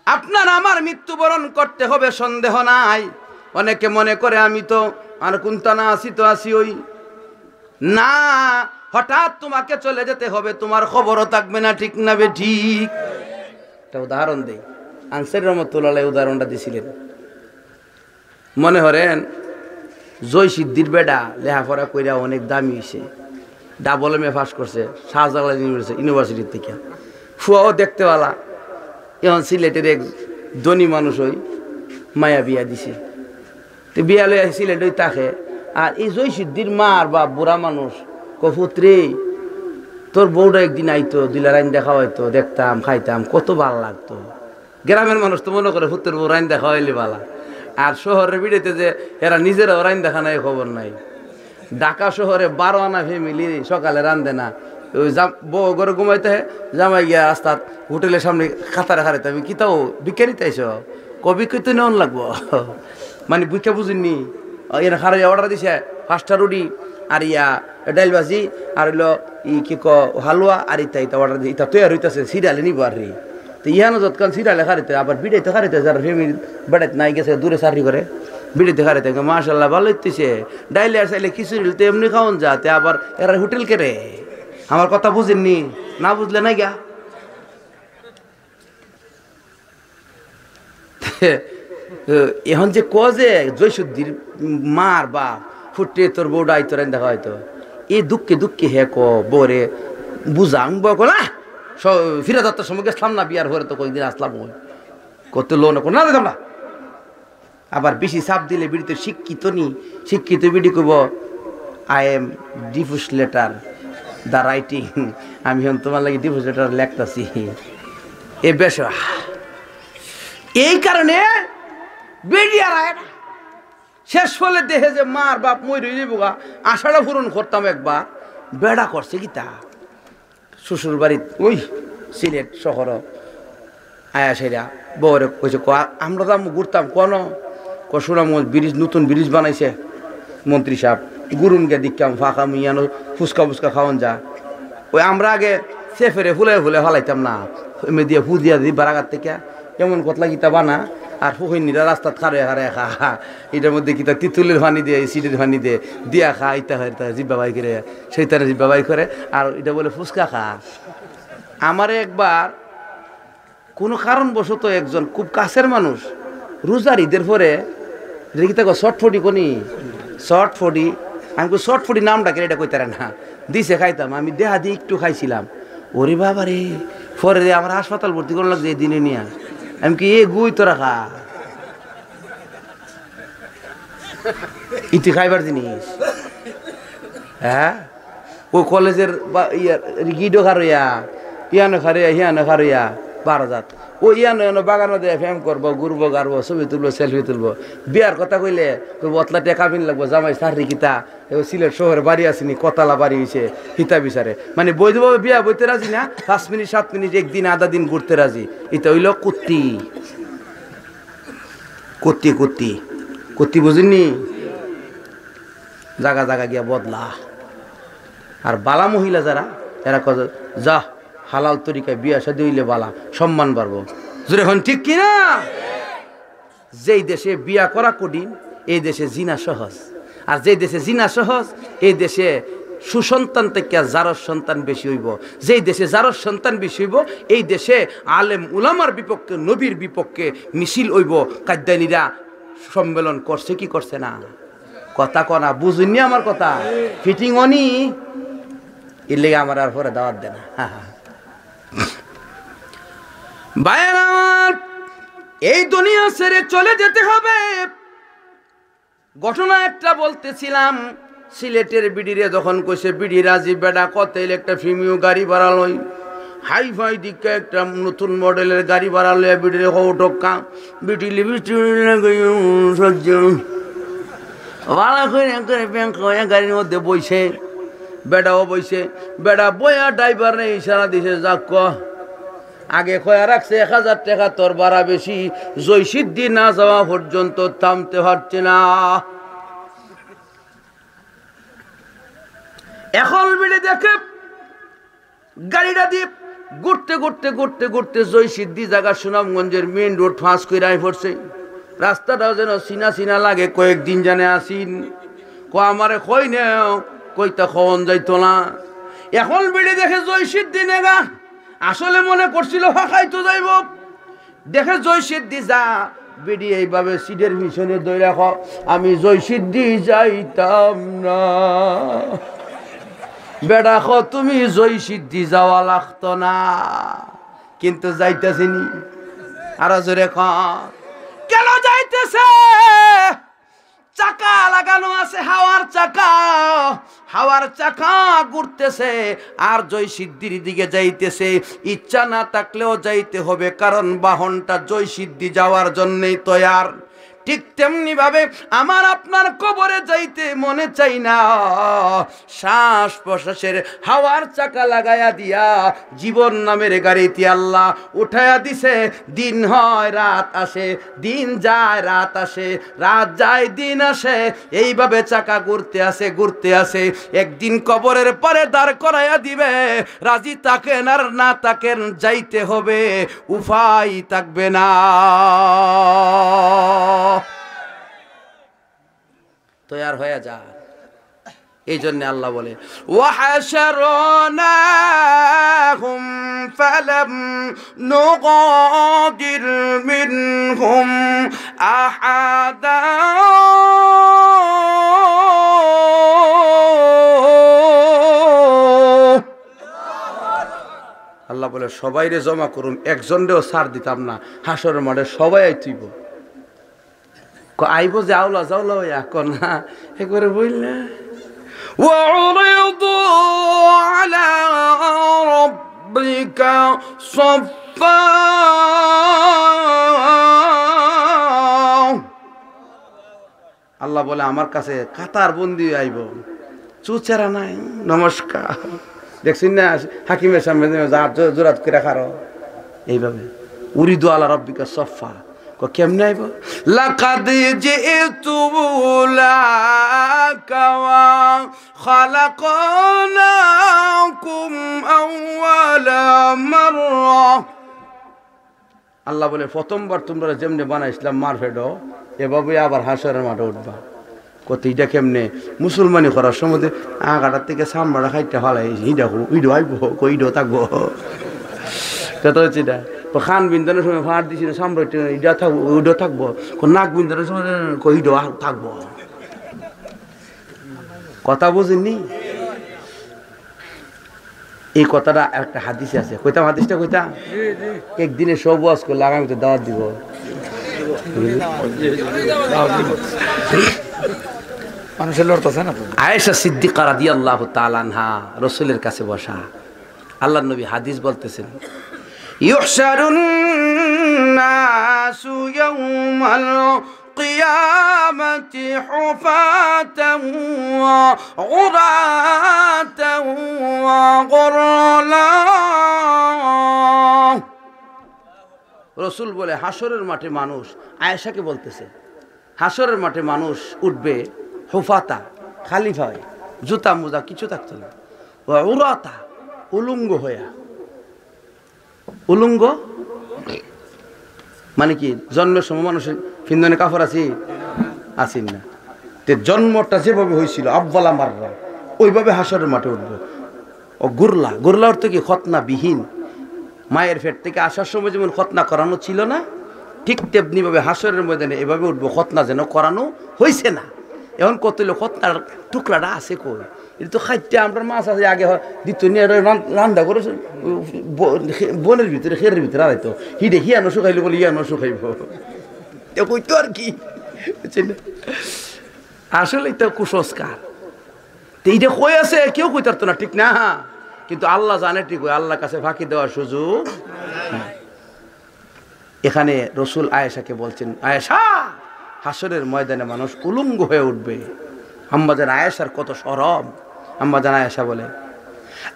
আপনার আমার মৃত্যুবরণ করতে হবে, সন্দেহ নাই। অনেকে মনে করে আমি তো আর কোনটা না আসি তো আসি, ওই না, হঠাৎ তোমাকে চলে যেতে হবে, তোমার খবরও থাকবে না, ঠিক না বে ঠিক? একটা উদাহরণ দেই, আনসারী রহমতুল্লাহ উদাহরণটা দিছিলেন। মনে করেন জয় সিদ্ধির বেডা লেখাপড়া কইরা অনেক দামি হয়েছে, ডাবল MA পাস করছে শাহজালাল ইউনিভার্সিটির থেকে, ফুয়াও দেখতেওয়ালা। এখন সিলেটের এক ধনী মানুষ ওই মায়া বিয়া দিছে, তো বিয়া লইয়া সিলেট ওই তাকে। আর এই জয় সিদ্ধির মার বা বুড়া মানুষ কপুত্রে, তোর বউটা একদিন আইতো, দিলা রাইন দেখা হয়তো, দেখতাম, খাইতাম, কত ভালো লাগতো। গ্রামের মানুষ তো মনে করে পুত্রের বউ রাইন দেখা হইলে ভালা। আর শহরের বিড়েতে যে এরা নিজেরা রাইন দেখা নাই, খবর নাই। ঢাকা শহরে 12 আনা ফ্যামিলি সকালে রান্ধে না, ওই বউ ঘরে ঘুমাইতে, জামাই গিয়া রাস্তাত হোটেলের সামনে খাতারে খারাইতে, আমি কি তাও বিজ্ঞানীতে আইস কবি কইতে নেওয়ান লাগবো, মানে বুঝা বুঝিনি। এর খারাই অর্ডার দিছে 5টা রুটি আর ডাইল ভাজি আর হইলো কি হালুয়া আর ইতা অর্ডার দিয়ে ইতা তৈরি হইতেছে, সিরিয়ালে নিব আর রে। তো ইহানো যতক্ষণ সিরিয়ালে খারিতে, আবার বিড়াইতে খারিতে, যারা ফ্যামিলি বেড়াইতে নাই গেছে, দূরে চাকরি করে, বিড়ি দেখারে থেকে মাশাল্লাহ ভালো হইতেছে ডাইলে আর চাইলে খিচুড়ি তো এমনি খাওয়ান যাতে আবার এরা হোটেল কেড়ে আমার কথা বুঝেননি না বুঝলে না গিয়া এখন যে কজে জয়সুদ্দির মার বাপ ফুটে তোর বউটা আইতো রান দেখা হয়তো এই দুঃখে দুঃখে হে ক বরে বুঝাং বলা ফিরে দত্তর সময় গেছিলাম না বিয়ার হরে তো কয়েকদিন আসলাম ওই কত লোন না দিতাম না আবার বেশি চাপ দিলে বিড়িতে শিক্ষিত নি শিক্ষিত বিড়ি কব I am divorce letter the writing আমি এখন তোমার লাগে ডিভোর্স লেটার লেখতাছি এ বেশ এই কারণে বেড়ি আর শেষ ফলে দেখে যে মার বাপ মই রয়ে বোগা আশাটা পূরণ করতাম একবার বেড়া করছে কি তা শ্বশুর বাড়ির ওই সিলেট শহর আয়া সেরা বউরে কইছে আমরা তো ঘুরতাম কোন কসুরাম ব্রিজ নতুন ব্রিজ বানাইছে মন্ত্রী সাহেব গুরুনকে দিকাম ফাঁকা মিয়ানো ফুচকা ফুচকা খাওয়ান যা ওই আমরা আগে সেফেরে ফুলে ফুলে ফলাইতাম না এমনি দিয়ে ফু দিয়া দিই বারাগার থেকে এমন কতলা গীতা বানা আর ফুহিনীরা রাস্তাত খারে হারে খা এটার মধ্যে কিতা তিতুলের পানি দিয়ে সিটের পানি দিয়ে দিয়া খা ইতা হয় জিব্বা বাই করে সেইটারে জিব্বা বাই করে আর এটা বলে ফুচকা খা আমারে একবার কোনো কারণবশত একজন খুব কাছের মানুষ রোজার ঈদের পরে কিতা শর্টফটি কোনি শর্টফটি আমি শর্টফটি নামটা কেন এটা কইতারে না দিছে খাইতাম আমি দেহা দিয়ে একটু খাইছিলাম ওরে বাবা রে পরে আমার হাসপাতাল ভর্তি করা লাগছে এই দিনে নিয়ে আমি কি এ গুই তোরা খা ইতি খাইবার জিনিস হ্যাঁ ও কলেজের গিডো খারইয়া ইয়ানো খারিয়া হিয়ানো খারইয়া 12,000 ও ইয়ানো এনো বাগানো দিয়ে ফ্যাম করবো ঘুরবো গাড়বো ছবি তুলবো সেলফি তুলবো বিয়ার কথা কইলে বতলা টেকা পিন লাগবো জামাই সারি কিতা সিলেট শহরে বাড়ি আসেনি কতালা বাড়ি হয়েছে হিতা বিচারে মানে বৈধভাবে বিয়া বইতে রাজি না 5 মিনিট 7 মিনিট একদিন আধা দিন ঘুরতে রাজি এটা হইল কুত্তি কুত্তি কুত্তি কুত্তি বুঝিনি জায়গা জায়গা গিয়া বদলা আর বালা মহিলা যারা এরা কত যা হালাল তরিকায় বিয়া শাদী হইলে বালা সম্মান বাড়বো জোরে এখন ঠিক কিনা যেই দেশে বিয়া করা কঠিন এই দেশে জিনা সহজ আর যেই দেশে জিনা সহজ এই দেশে সুসন্তান থেকে জারস সন্তান বেশি হইব যেই দেশে জারস সন্তান বেশি হইব এই দেশে আলেম উলামার বিপক্ষে নবীর বিপক্ষে মিছিল হইব কাদ্যানীরা সম্মেলন করছে কি করছে না কথা কনা বুঝুননি আমার কথা ফিটিং অনি এর লেগে আমার আর পরে দাওয়াত দেয় না ভাইয়ের আমার এই দুনিয়া ছেড়ে চলে যেতে হবে ঘটনা একটা বলতেছিলাম সিলেটের বিডিরে যখন কইছে বিডি রাজি বেড়া কতেল একটা ফিমিও গাড়ি বাড়ালই হাই ফাই দিকে একটা নতুন মডেলের গাড়ি বাড়ালো বিডিরে হৌটকা বিটি লিবিস্টি সহ্য ভালো করে ব্যাংক গাড়ির মধ্যে বইছে বেড়াও বইছে বেড়া বইয়া ড্রাইভার নেই ইশারা দিছে যাক ক আগে খয়া রাখছে 1000 টাকা তোর ভাড়া বেশি জয়সিদ্ধি না যাওয়া পর্যন্ত থামতে পারছে না এখন বিড়ে দেখে গাড়িটা দিয়ে ঘুরতে ঘুরতে ঘুরতে ঘুরতে জয়সিদ্ধি জায়গা সুনামগঞ্জের মেন রোড ফাঁস করে পড়ছে রাস্তাটাও যেন চিনা চিনা লাগে কয়েকদিন জানে আসিন আমারে কই না কইতা খন যাইতো না এখন বিড়ে দেখে জয়সিদ্ধি নেগা আসলে মনে করছিল ফাঁকাইতো যাইব দেখে জয়সিদ্ধি যা বিডি এইভাবে সিটের পিছনে দই রাখো আমি জয়সিদ্ধি যাইতাম না বেড়া খ তুমি জয়সিদ্ধি যাওয়া লাগতো না কিন্তু যাইতেছিনি আরো জোরে খ কেন যাইতেছে চাকা লাগানো আছে হাওয়ার চাকা ঘুরতেছে আর জয়সিদ্ধির দিকে যাইতেছে ইচ্ছা না থাকলেও যাইতে হবে কারণ বাহনটা জয়সিদ্ধি যাওয়ার জন্যই তৈয়ার ঠিক তেমনি ভাবে আমার আপনার কবরে যাইতে মনে চাই না শ্বাস প্রশ্বাসের হাওয়ার চাকা লাগায়া দিয়া জীবন নামের গাড়িতে আল্লাহ উঠায়া দিছে দিন হয় রাত আসে দিন যায় রাত আসে রাত যায় দিন আসে এইভাবে চাকা ঘুরতে আসে একদিন কবরের পরে দাঁড় করাইয়া দিবে রাজি থাকেন আর না থাকেন যাইতে হবে উপায় থাকবে না তৈয়ার হয়ে যা। এই জন্য আল্লাহ বলে ওয়াহাশারনাহুম ফালাম নুগাদির মিনহুম আহাদা। আল্লাহ বলে সবাইরে জমা করুন, একজনরেও ছাড় দিতাম না। হাসরের মাঠে সবাই আইতিব, আইব যে আওলা যাওলা ওই এখন না একবারে বললে وعرضوا على ربك صفا। আল্লাহ বলে আমার কাছে কাতার বন্দি আইব, চুচেরা নাই নমস্কার। দেখছেন না হাকিমের সামনে জোরাত করে খারো এইভাবে উরিদু আলা রব্বিকা সফা। কেমনে আইব? লাকাদ জিতুলাকা ওয়া খালাকনাকুম আউওয়ালা মাররা। আল্লাহ বলে প্রথমবার তোমরা যেমনে বানাইছিলাম মারফেডো, এভাবে আবার হাসরের মাঠে উঠবা। কতইটা কেমনে মুসলমানি করার সময় আগাটার থেকে সামড়া খাইতে ফালাই ইডো আইব কইডো থাকবো। কত হচ্ছে এটা খান বিন্দানের সময় ফাঁড় দিছি না সামড়া ইডা থাকবো ওইডো থাকবো, নাক বিন্দানের সময় কইডো থাকবো। কথা বুঝিনি? এই কথাটা একটা হাদিসে আছে, কইতাম হাদিসটা কইতাম। একদিনে সব ওয়াজ করলে আগামীতে দাওয়াত দিব। আয়েশা সিদ্দিকা রাদিয়াল্লাহু তাআলা আনহা রাসূলের কাছে বসা, আল্লাহর নবী হাদিস বলতেছেন ইউহশারুন নাসু ইয়াউমাল কিয়ামাতি হুফাতান ওয়া উরাতান ওয়া গুরলা। রাসূল বলে হাসরের মাঠে মানুষ, আয়েশাকে বলতেছে হাসরের মাঠে মানুষ উঠবে হুফাতা খালি পায়ে, জুতা মোজা কিছু থাকতো না, উরাতা উলঙ্গ হইয়া। উলঙ্গ মানে কি? জন্মের সময় মানুষের ফিন্দনে কাপড় আসেন না, তে জন্মটা যেভাবে হয়েছিল আব্বালা মাররা ওইভাবে হাসরের মাঠে উঠবো। ও গুরলা, গুরলা অর্থ কি? খতনা বিহীন। মায়ের পেট থেকে আসার সময় যেমন খতনা করানো ছিল না, ঠিক তেমনি ভাবে হাসরের ময়দানে এভাবে উঠবো, খতনা যেন করানো হয়েছে না। এখন কত লোক খতনার টুকরাটা আছে কই? এটা তো খাইতে আমরা মাছ আছে আগে দিত নিয়ে রান্না করে বনের ভিতরে খেরের ভিতরে আড়াইতো হিডে হিয়ানো শুকাইলো বলে ইয়ানো শুকাইব কইতো আর কি। আসলে এটা কুসংস্কার। এইটা কই আছে কেউ কই পারতো না, ঠিক না? কিন্তু আল্লাহ জানে ঠিক, আল্লাহর কাছে ফাঁকি দেওয়ার সুযোগ। এখানে রসুল আয়েশাকে বলছেন, আয়েশা হাসরের ময়দানে মানুষ উলঙ্গ হয়ে উঠবে। আম্মা জান আয়েশার কত শরম। আম্মা জান আয়েশা বলে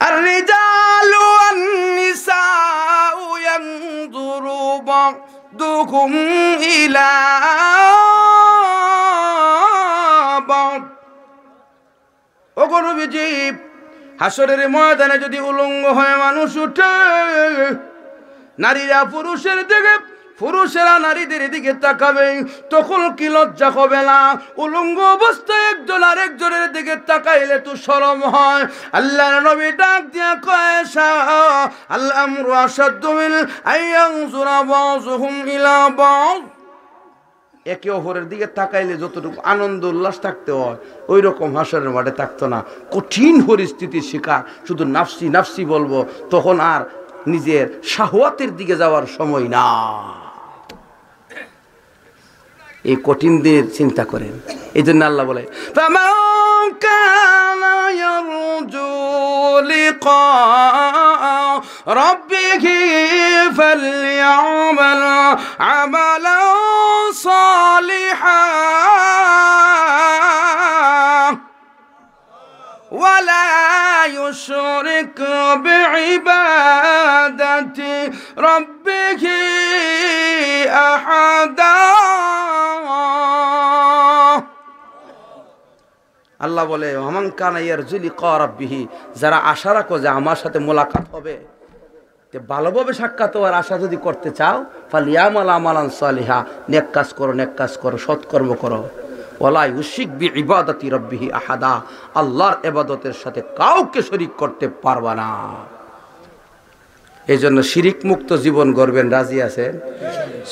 আর-রিজালু ওয়ান-নিসাউ ইয়ানজুরু বা'দুকুম ইলা বা'দ। ওগো নবীজি, হাসরের ময়দানে যদি উলঙ্গ হয়ে মানুষ উঠে, নারীরা পুরুষের দিকে, পুরুষেরা নারীদের দিকে তাকাবে, তখন কি লজ্জা হবে না? উলঙ্গ অবস্থায় একজন আরেকজনের দিকে তাকাইলে তো শরম হয়। আল্লাহর নবী ডাক দিয়া কয়, আল আমরু আশাদ্দু মিন আইয়ানজুরা বা'যুহুম ইলা বা'য। একে অপরের দিকে তাকাইলে যতটুকু আনন্দ উল্লাস থাকতে হয় ওই রকম হাসরের মাঠে থাকতো না। কঠিন পরিস্থিতির শিকার, শুধু নাফসি নাফসি বলবো, তখন আর নিজের শাহওয়াতের দিকে যাওয়ার সময় না। এই কঠিন দিনের চিন্তা করেন। এই জন্য আল্লাহ বলে ফামান কানা ইয়ারজু লিকা রাব্বিহি ফালইআমাল আমালান সালিহান ওয়ালা ইউশরিক বিইবাদাতি রাব্বিহি আহাদা। আল্লাহ বলে ওমান কানা ইয়ারজু লিকা রাব্বিহি, যারা আশা রাখো যে আমার সাথে মোলাকাত হবে, তে ভালোভাবে সাক্ষাৎ হওয়ার আশা যদি করতে চাও, ফালিয়ামাল আমালান সালিহা, নেক কাজ করো, নেক কাজ করো, সৎকর্ম করো। ওয়ালা ইউশরিক বিইবাদাতি রাব্বিহি আহাদা, আল্লাহর ইবাদতের সাথে কাউকে শরীক করতে পারবা না। এই জন্য শিরিক মুক্ত জীবন গড়বেন, রাজি আছেন?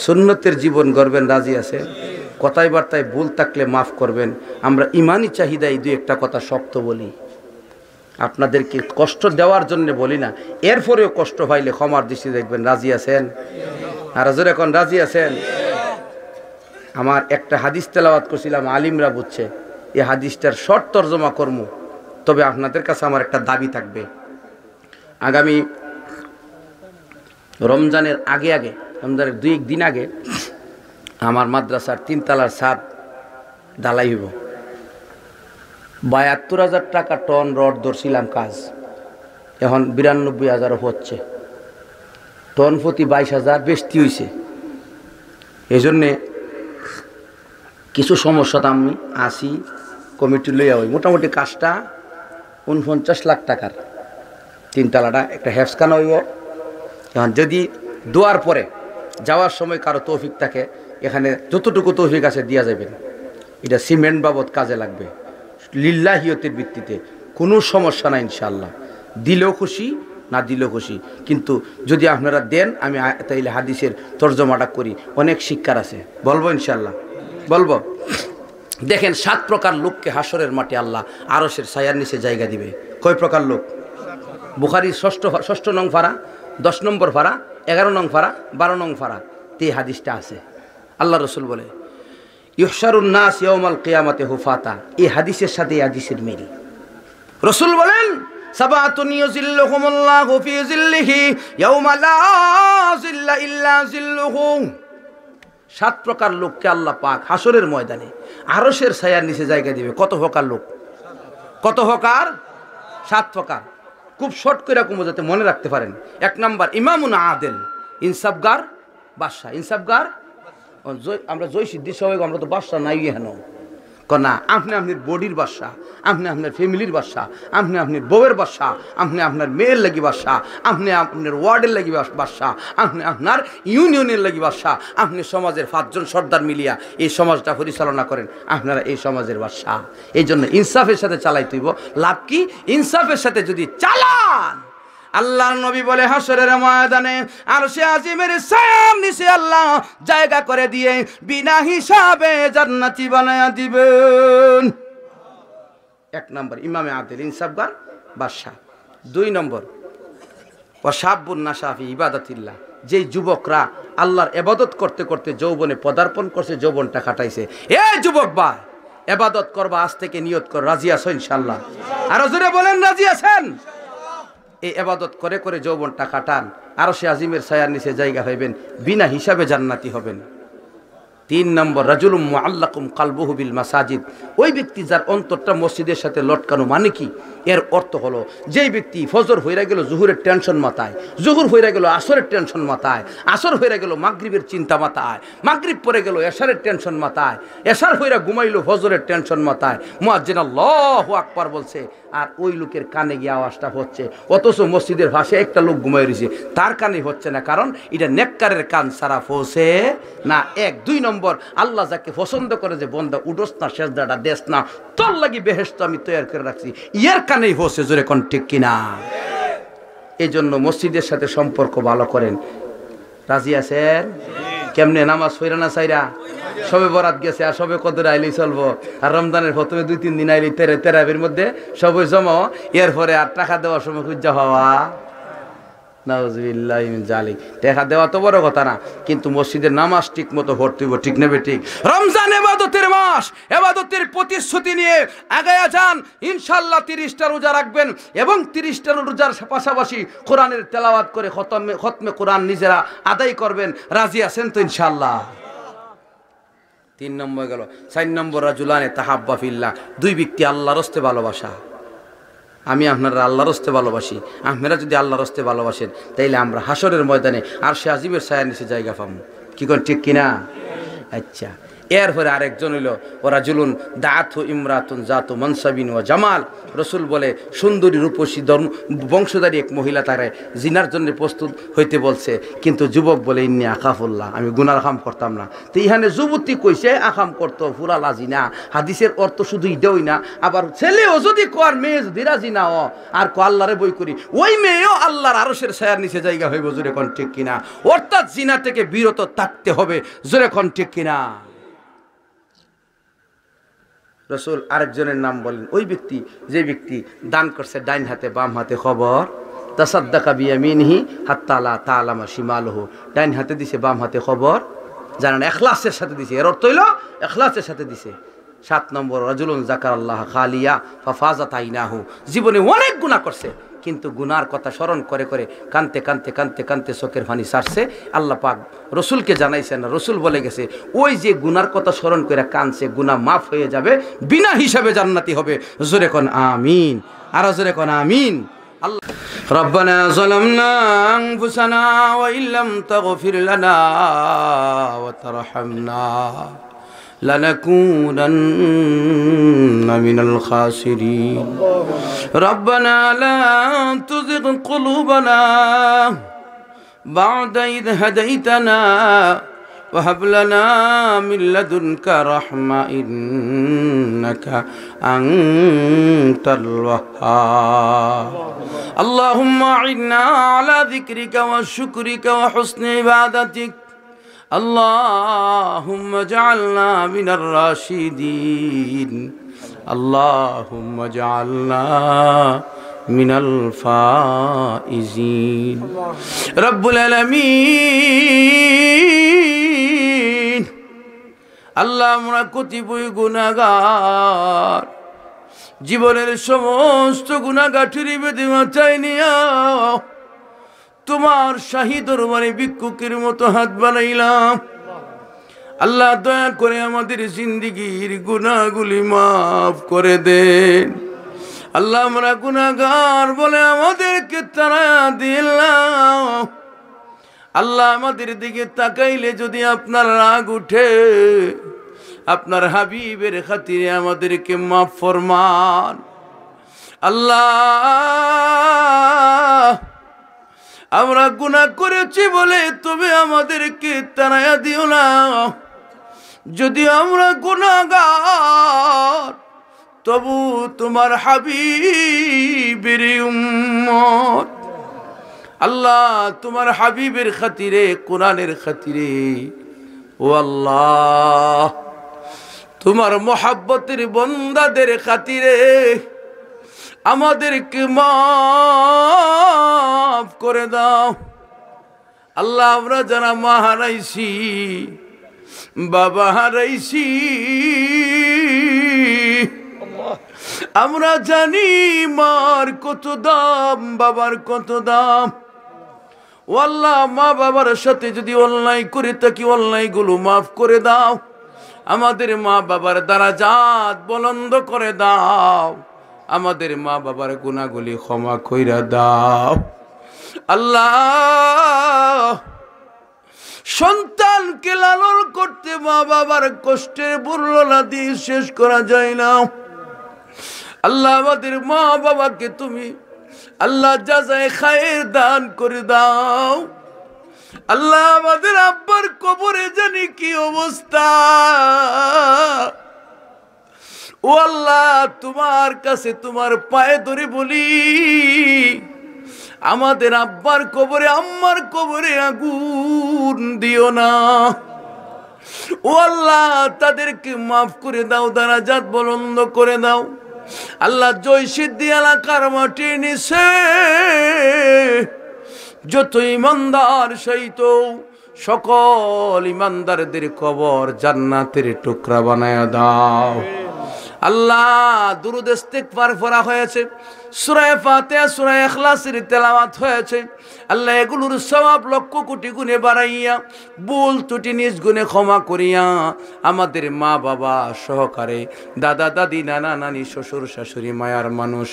সুন্নতের জীবন গড়বেন, রাজি আছেন? কথায় বার্তায় ভুল থাকলে মাফ করবেন। আমরা ইমানি চাহিদায় দুই একটা কথা শক্ত বলি, আপনাদেরকে কষ্ট দেওয়ার জন্য বলি না, এরপরেও কষ্ট পাইলে ক্ষমার দৃষ্টি দেখবেন। রাজি আছেন? আর জোরে এখন রাজি আছেন? আমার একটা হাদিস তেলাওয়াত করছিলাম, আলিমরা বুঝছে, এই হাদিসটার শর্ট তর্জমা করব। তবে আপনাদের কাছে আমার একটা দাবি থাকবে, আগামী রমজানের আগে রমজানের 2 দিন আগে আমার মাদ্রাসার 3 তলার ছাদ ঢালাই হইব। 72,000 টাকা টন রড ধরছিলাম কাজ, এখন 92,000 হচ্ছে, টন প্রতি 22,000 বেশি হয়েছে। এই জন্যে কিছু সমস্যাটা আমি আসি কমিটি লইয়া হই। মোটামুটি কাজটা 49 লাখ টাকার, 3 তলাটা একটা হেফসখানা হইব। এখন যদি দোয়ার পরে যাওয়ার সময় কারো তৌফিক থাকে, এখানে যতটুকু তৌফিক আছে দিয়া যাবেন। এটা সিমেন্ট বাবদ কাজে লাগবে, লিল্লাহিয়তের ভিত্তিতে, কোনো সমস্যা নাই ইনশাআল্লাহ। দিলেও খুশি, না দিলেও খুশি, কিন্তু যদি আপনারা দেন আমি তাইলে হাদিসের তর্জমাটা করি, অনেক শিক্ষার আছে, বলবো ইনশাআল্লাহ, বলবো। দেখেন 7 প্রকার লোককে হাসরের মাঠে আল্লাহ আরশের ছায়ার নিচে জায়গা দিবে। কয় প্রকার লোক? বুখারীর 6 নং ফারা, 10 নম্বর ফারা, 11 নং ফারা, 12 নং ফারা তে হাদিসটা আছে। আল্লাহ রসুল বলে ইহশারুন নাস ইয়াউমাল কিয়ামাতি হুফাতা, এই হাদিসের সাথে এই হাদিসের মিল। রসুল বলেন সাবাতুন ইউযিল্লুহুমুল্লাহু ফি যিল্লিহি ইয়াউমা লা যিল্লা ইল্লা যিল্লুহু। 7 প্রকার লোককে আল্লাহ পাক হাসরের ময়দানে আরশের ছায়ার নিচে জায়গা দিবে। কত প্রকার লোক? কত প্রকার? 7 প্রকার। খুব শর্ট করে কমো যাতে মনে রাখতে পারেন। 1 নাম্বার ইমামুন আদেল, ইনসাফগার বাদশা। ইনসাফগার আমরা জয় সিদ্ধি সবাই, আমরা তো বাদশা নাই হেন কনা, আপনি আপনার বডির বাদশা, আপনি আপনার ফ্যামিলির বাদশা, আপনি আপনার বউয়ের বাদশা, আপনি আপনার মেয়ের লাগি বাদশা, আপনি আপনার ওয়ার্ডের লাগি বাদশা, আপনি আপনার ইউনিয়নের লাগি বাদশা, আপনি সমাজের 5 জন সর্দার মিলিয়া এই সমাজটা পরিচালনা করেন, আপনারা এই সমাজের বাদশা। এই জন্য ইনসাফের সাথে চালাই তুইব। লাভ কি? ইনসাফের সাথে যদি চালান, আল্লাহর নবী বলে হাসরের ময়দানে আরশে আজিমের ছায়ার নিচে আল্লাহ জায়গা করে দিয়ে বিনা হিসাবে জান্নাতি বানায়া দিবেন। 1 নম্বর ইমামে আদিল, ইনসাফগার বাদশা। 2 নম্বর ওয়াশাবুন নাশা ফি ইবাদাতিল্লাহ, যেই যুবকরা আল্লাহর ইবাদত করতে করতে যৌবনে পদার্পণ করছে, যৌবনটা কাটাইছে। এই যুবক ভাই, ইবাদত করবা, আজ থেকে নিয়ত কর, রাজি আছো ইনশাআল্লাহ? আর জোরে বলেন রাজি আছেন? এই ইবাদত করে করে যৌবনটা কাটান, আরশে আজিমের ছায়ার নিচে জায়গা হইবেন, বিনা হিসাবে জান্নাতি হবেন। 3 নম্বর রাজুলুম মুআল্লাকুম কালবুহু বিল মাসাজিদ, ওই ব্যক্তি যার অন্তরটা মসজিদের সাথে লটকানো। মানে কি? এর অর্থ হলো যেই ব্যক্তি ফজর হইরা গেল জুহুরের টেনশন মাথায়, জুহুর হইরা গেল আসরের টেনশন মাথায়, আসর হইরা গেল মাগরিবের চিন্তা মাথায়, মাগরিব পরে গেল এশারের টেনশন মাথায়, এশার হইরা ঘুমাইলো ফজরের টেনশন মাথায়, মুয়াজ্জিন আল্লাহু আকবার বলছে, আর ওই লোকের কানে গিয়ে আওয়াজটা হচ্ছে, অথচ মসজিদের ভাষায় একটা লোক ঘুমাই রয়েছে, তার কানে হচ্ছে না, কারণ এটা নেককারের কান ছাড়া পৌঁছে না। 1 2 নম্বর আল্লাহ যাকে পছন্দ করে যে বন্দা উডোস না, সেজদাটা দেশ না, তোর লাগি বেহেশত আমি তৈরি করে রাখছি, ইয়ার কানেই হচ্ছে, জোরে কোন ঠিক কিনা? এই জন্য মসজিদের সাথে সম্পর্ক ভালো করেন। রাজি আছেন? কেমনে নামাজ পড়া না চাইরা? সবে বরাত গেছে, আর সবে কদর আইলেই চলবো, আর রমজানের প্রথমে 2-3 দিন আইলেই তেরাবের মধ্যে সবাই জমা, এরপরে আর টাকা দেওয়ার সময় খুঁজা হওয়া, নাউযুবিল্লাহি মিন যালিক। টাকা দেওয়া তো বড় কথা না, কিন্তু মসজিদের নামাজ ঠিক মতো পড়তে হবে, ঠিক নেবে ঠিক। রমজান ইবাদতের মাস, ইবাদতের প্রতিশ্রুতি নিয়ে আগায়া যান, ইনশাআল্লাহ 30টা রোজা রাখবেন, এবং 30টা রোজার পাশাপাশি কোরআনের তেলাওয়াত করে খতমে কোরআন নিজেরা আদায় করবেন। রাজি আছেন তো ইনশাআল্লাহ? 3 নম্বর গেল। 4 নম্বর রাজুলানে তাহাব্বা ফিল্লাহ, 2 ব্যক্তি আল্লাহর রাস্তে ভালোবাসা। আমি আপনারা আল্লাহর রাস্তে ভালোবাসি, আপনারা যদি আল্লাহর রাস্তে ভালোবাসেন, তাইলে আমরা হাসরের ময়দানে আরশে আজিমের ছায়ার নিচে জায়গা পাবো। কি কোন ঠিক কিনা? আচ্ছা, এরপরে আরেকজন হইল ওরা জুলুন দাথু ইমরাতুন জাতু মনসাবিন ও জামাল। রসুল বলে সুন্দরী রূপসী বংশধারী এক মহিলা তারে জিনার জন্য প্রস্তুত হইতে বলছে, কিন্তু যুবক বলে ইন্নি আকাফুল্লাহ, আমি গুনার কাম করতাম না। তো ইহানে যুবতী কইছে আকাম করতো ফুরা লাজি না। হাদিসের অর্থ শুধু ইটাই না, আবার ছেলেও যদি কর মেয়ে যদি রাজি না আর ক আল্লাহরে বই করি, ওই মেয়েও আল্লাহর আরশের ছায়ার নিচে জায়গা হইব। জোরে কোন ঠিক কিনা? অর্থাৎ জিনা থেকে বিরত থাকতে হবে। জোরে কোন ঠিক কিনা? রসুল আরেকজনের নাম বলেন, ওই ব্যক্তি যে ব্যক্তি দান করছে ডাইন হাতে বাম হাতে খবর, তাসাদ্দাকা বিয়ামিনিহি হাত্তা লা তা'লামা শিমালুহু, ডাইন হাতে দিছে বাম হাতে খবর, জানেন ইখলাসের সাথে দিছে। এর অর্থ হইল ইখলাসের সাথে দিছে। 7 নম্বর রাজুলুন যাকারাল্লাহ খালিয়া ফাফাজাত আইনাহু, জীবনে অনেক গুনাহ করছে কিন্তু গুনার কথা স্মরণ করে করে কানতে কানতে কানতে কানতে চোখের পানি ছাড়ছে। আল্লাহ পাক রসুলকে জানাইছেন, রসুল বলে গেছে ওই যে গুনার কথা স্মরণ করে কানছে গুনাহ মাফ হয়ে যাবে, বিনা হিসাবে জান্নাতি হবে। জোরে কোন আমিন, আর জোরে কোন আমিন। আল্লাহ রব্বানা যালামনা আনফুসানা ওয়া ইল্লাম তাগফির লানা ওয়া তারহামনা لنكونن من الخاسرين ربنا لا تزغ قلوبنا بعد إذ هديتنا وهب لنا من لدنك رحمة إنك أنت الوهاب اللهم أعنا على ذكرك وشكرك وحسن عبادتك اللهم اجعلنا من الراشدين اللهم اجعلنا من الفائزين رب العالمين আল্লাহ আমরা কতিপয় গুনাহগার, জীবনের সমস্ত গুনাহগাঠিরি বেদে মাথায় নিয়া তোমার শাহী দরবারে ভিক্ষুকের মতো হাত বানাইলাম। আল্লাহ দয়া করে আমাদের জিন্দেগীর গুনাহগুলি মাফ করে দেন। আল্লাহ আমরা গুনাহগার বলে আমাদেরকে তাড়ায়া দিলাম। আল্লাহ আমাদের দিকে তাকাইলে যদি আপনার রাগ উঠে, আপনার হাবিবের খাতিরে আমাদেরকে মাফ ফরমান। আল্লাহ আমরা গুনাহ করেছি বলে তুমি আমাদেরকে তাড়ায়া দিও না। যদি আমরা গুনাহগার তবু তোমার হাবিবের উম্মত। আল্লাহ তোমার হাবিবের খাতিরে, কোরআনের খাতিরে, ও আল্লাহ তোমার মোহাব্বতের বন্দাদের খাতিরে আমাদেরকে মাফ করে দাও। আল্লাহ আমরা যারা মা হারাইছি, বাবা হারাইছি, আমরা জানি মার কত দাম, বাবার কত দাম। ও আল্লাহ মা বাবার সাথে যদি অন্যায় করে থাকি অন্যায়গুলো মাফ করে দাও। আমাদের মা বাবার দারাজাত বুলন্দ করে দাও। আমাদের মা বাবার গুনাহগুলি ক্ষমা কইরা দাও। আল্লাহ সন্তানকে লালন করতে মা বাবার কষ্টের বর্ণনা দিয়ে শেষ করা যায় না। আল্লাহ আমাদের মা বাবাকে তুমি আল্লাহ জাযায়ে খায়ের দান করে দাও। আল্লাহ আমাদের আব্বার কবরে জানি কি অবস্থা। ও আল্লাহ তোমার কাছে তোমার পায়ে ধরে বলি, আমাদের আব্বার কবরে আম্মার কবরে আগুন দিও না। ও আল্লাহ তাদেরকে মাফ করে দাও, দারাজাত বুলন্দ করে দাও। আল্লাহ জয়সিদ্ধি এলাকার মাটির নিচে যত ইমানদার সহিত সকল ইমানদারদের কবর জান্নাতের টুকরা বানায়া দাও। আল্লাহ দুরূদ ইস্তিগফার পড়া হয়েছে, সূরা ফাতিহা সূরা ইখলাসের তেলাওয়াত হয়েছে। আল্লাহ এগুলোর সওয়াব লক্ষ কোটি গুণে বাড়াইয়া, ভুল ত্রুটি নিজ গুণে ক্ষমা করিয়া আমাদের মা বাবা সহকারে দাদা দাদি নানা নানি শ্বশুর শাশুড়ি মায়ার মানুষ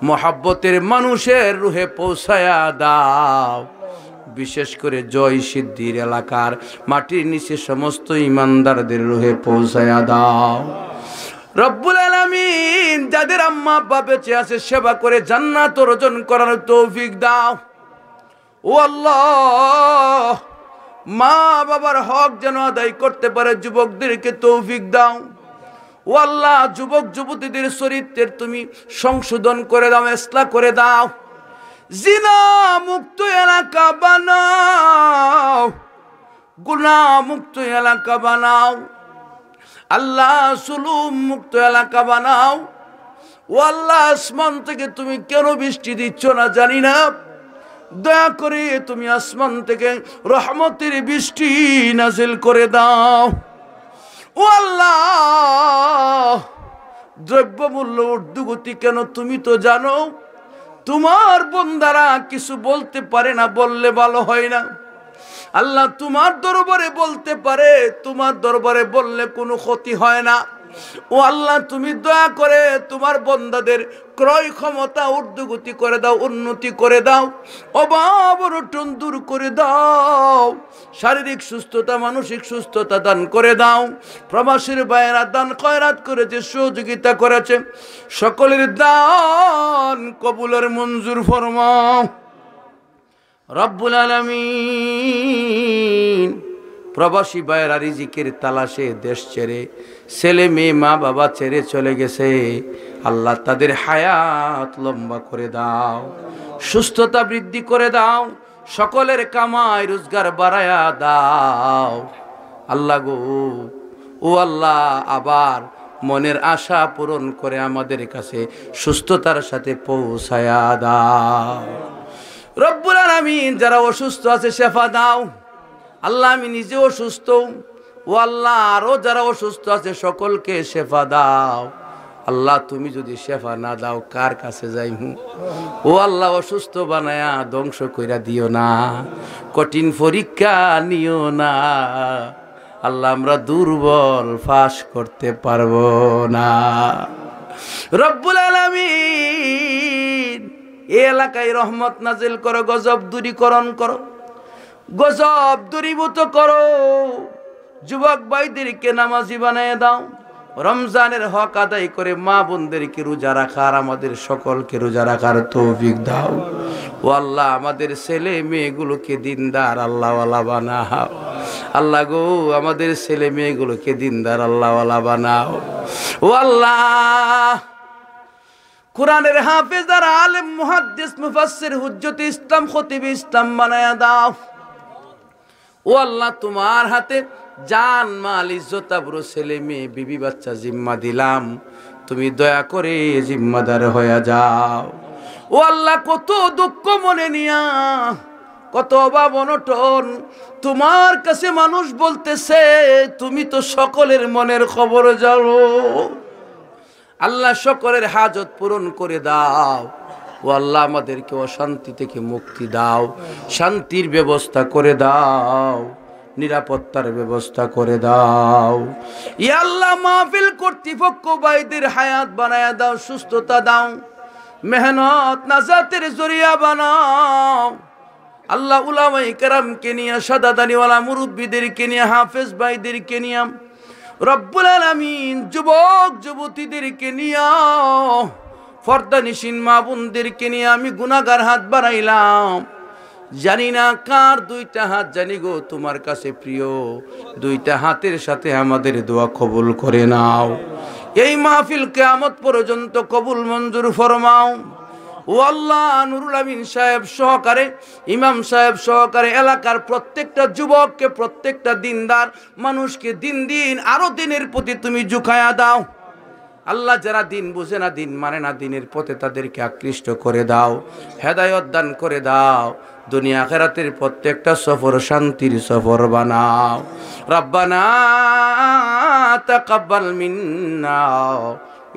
মহাব্বতের মানুষের রুহে পৌঁছায়া দাও। বিশেষ করে জয় সিদ্ধির এলাকার মাটির নিচে সমস্ত ইমানদারদের রুহে পৌঁছায়া দাও। রব্বুল আলামিন যাদের আম্মা আব্বা বেঁচে আছে সেবা করে জান্নাত অর্জন করার তৌফিক দাও। ও আল্লাহ, মা বাবার হক যেন আদায় করতে পারে যুবকদেরকে তৌফিক দাও। ও আল্লাহ, যুবক যুবতীদের চরিত্রের তুমি সংশোধন করে দাও, ইসলাহ করে দাও। জিনা মুক্ত এলাকা বানাও, গুনাহ মুক্ত এলাকা বানাও। আল্লাহ, জুলুম মুক্ত এলাকা বানাও। ও আল্লাহ, আসমান থেকে তুমি কেন বৃষ্টি দিচ্ছ না জানি না, দয়া করে তুমি আসমান থেকে রহমতের বৃষ্টি নাজিল করে দাও। ও আল্লাহ, দ্রব্যমূল্য ঊর্ধ্বগতি কেন তুমি তো জানো। তোমার বান্দারা কিছু বলতে পারে না, বললে ভালো হয় না। আল্লাহ, তোমার দরবারে বলতে পারে, তোমার দরবারে বললে কোনো ক্ষতি হয় না। ও আল্লাহ, তুমি দয়া করে তোমার বান্দাদের ক্রয় ক্ষমতা ঊর্ধ্বগতি করে দাও, উন্নতি করে দাও, অভাব অনটন দূর করে দাও, শারীরিক সুস্থতা মানসিক সুস্থতা দান করে দাও। প্রবাসীর ভাইয়েরা দান খয়রাত করেছে, সহযোগিতা করেছে, সকলের দান কবুলের মঞ্জুর ফরমাও রব্বুল আলামিন। প্রবাসী ভাইয়েরা রিজিকের তালাশে দেশ ছেড়ে ছেলে মেয়ে মা বাবা ছেড়ে চলে গেছে, আল্লাহ তাদের হায়াত লম্বা করে দাও, সুস্থতা বৃদ্ধি করে দাও, সকলের কামাই রোজগার বাড়ায়া দাও। আল্লাহ গো, ও আল্লাহ, আবার মনের আশা পূরণ করে আমাদের কাছে সুস্থতার সাথে পৌঁছায়া দাও রব্বুল আলামিন। যারা অসুস্থ আছে শেফা দাও। আল্লাহ, আমি নিজে অসুস্থ, ও আল্লাহ আরো যারা অসুস্থ আছে সকলকে শেফা দাও। আল্লাহ, তুমি যদি শেফা না দাও কার কাছে যাইমু। ও আল্লাহ, অসুস্থ বানায়া ধ্বংস কইরা দিও না, কঠিন পরীক্ষা নিও না। আল্লাহ, আমরা দুর্বল, ফাঁস করতে পারবো না রব্বুল আলামিন। এই এলাকায় রহমত নাজিল করো, গজব দূরীকরণ করো, গজব দূরীভূত করো। যুবক ভাইদেরকে নামাজি বানিয়ে দাও, রমজানের হক আদায় করে মা বোনদেরকে রোজা রাখার, আমাদের সকলকে রোজা রাখার তৌফিক দাও। ও আল্লাহ, আমাদের ছেলে মেয়েগুলোকে দিনদার আল্লাহওয়ালা বানাও। আল্লাহ গো, আমাদের ছেলে মেয়েগুলোকে দিনদার আল্লাহওয়ালা বানাও। ও আল্লাহ, কোরআনের হাফেজ আর আলেম মুহাদ্দিস মুফাসসির হুজ্জতে ইসলাম খতিব ইসলাম বানায়া দাও। ও আল্লাহ, তোমার হাতে জান মাল ইজ্জত আবরু ছেলে মেয়ে বিবি বাচ্চা জিম্মা দিলাম, তুমি দয়া করে জিম্মাদার হয়ে যাও। ও আল্লাহ, কত দুঃখ মনে নিয়া, কত অভাব অনটন তোমার কাছে মানুষ বলতেছে, তুমি তো সকলের মনের খবর জানো। আল্লাহ, সকলের হাজত পূরণ করে দাও। ও আল্লাহ, আমাদেরকে অশান্তি থেকে মুক্তি দাও, শান্তির ব্যবস্থা করে দাও, নিরাপত্তার ব্যবস্থা করে দাও। ইয়া আল্লাহ, মাহফিল কর্তৃপক্ষ ভাইদের হায়াত বানায়া দাও, সুস্থতা দাও, মেহনত নাজাতের জরিয়া বানাও। আল্লাহ, উলামায়ে কেরামকে নিয়ে, শাহাদাতওয়ালা মুরব্বিদেরকে নিয়ে, হাফেজ ভাইদেরকে নিয়ে, রব্বুল আলামিন যুবক যুবতীদেরকে নিয়ে, ফর্দানিসীন মা বোনদেরকে নিয়ে আমি গুনাহগার হাত বাড়াইলাম। জানি না কার দুইটা হাত, জানি গো তোমার কাছে প্রিয়, দুইটা হাতের সাথে আমাদের দোয়া কবুল করে নাও। এই মাহফিল কিয়ামত পর্যন্ত কবুল মঞ্জুর ফরমাও। ও আল্লাহ, নুরুল আমিন সাহেব সহকারে, ইমাম সাহেব সহকারে এলাকার প্রত্যেকটা যুবককে, প্রত্যেকটা দিনদার মানুষকে দিন দিন আরো দিনের প্রতি তুমি ঝুঁকায়া দাও। আল্লাহ, যারা দিন বুঝে না, দিন মানে না, দিনের পথে তাদেরকে আকৃষ্ট করে দাও, হেদায়েত দান করে দাও। দুনিয়া আখিরাতের প্রত্যেকটা সফর শান্তির সফর বানাও। রব্বানা তাকাব্বাল মিন্না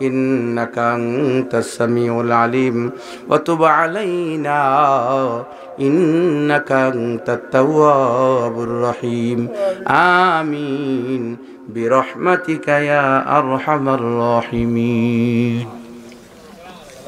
ইন্নাকা আনতাস সামিউল আলিম ওয়া তুব আলাইনা ইন্নাকা আনতাত তাওয়াবুর রহিম। আমিন বিরহমাতিকা ইয়া আরহামার রাহিমিন।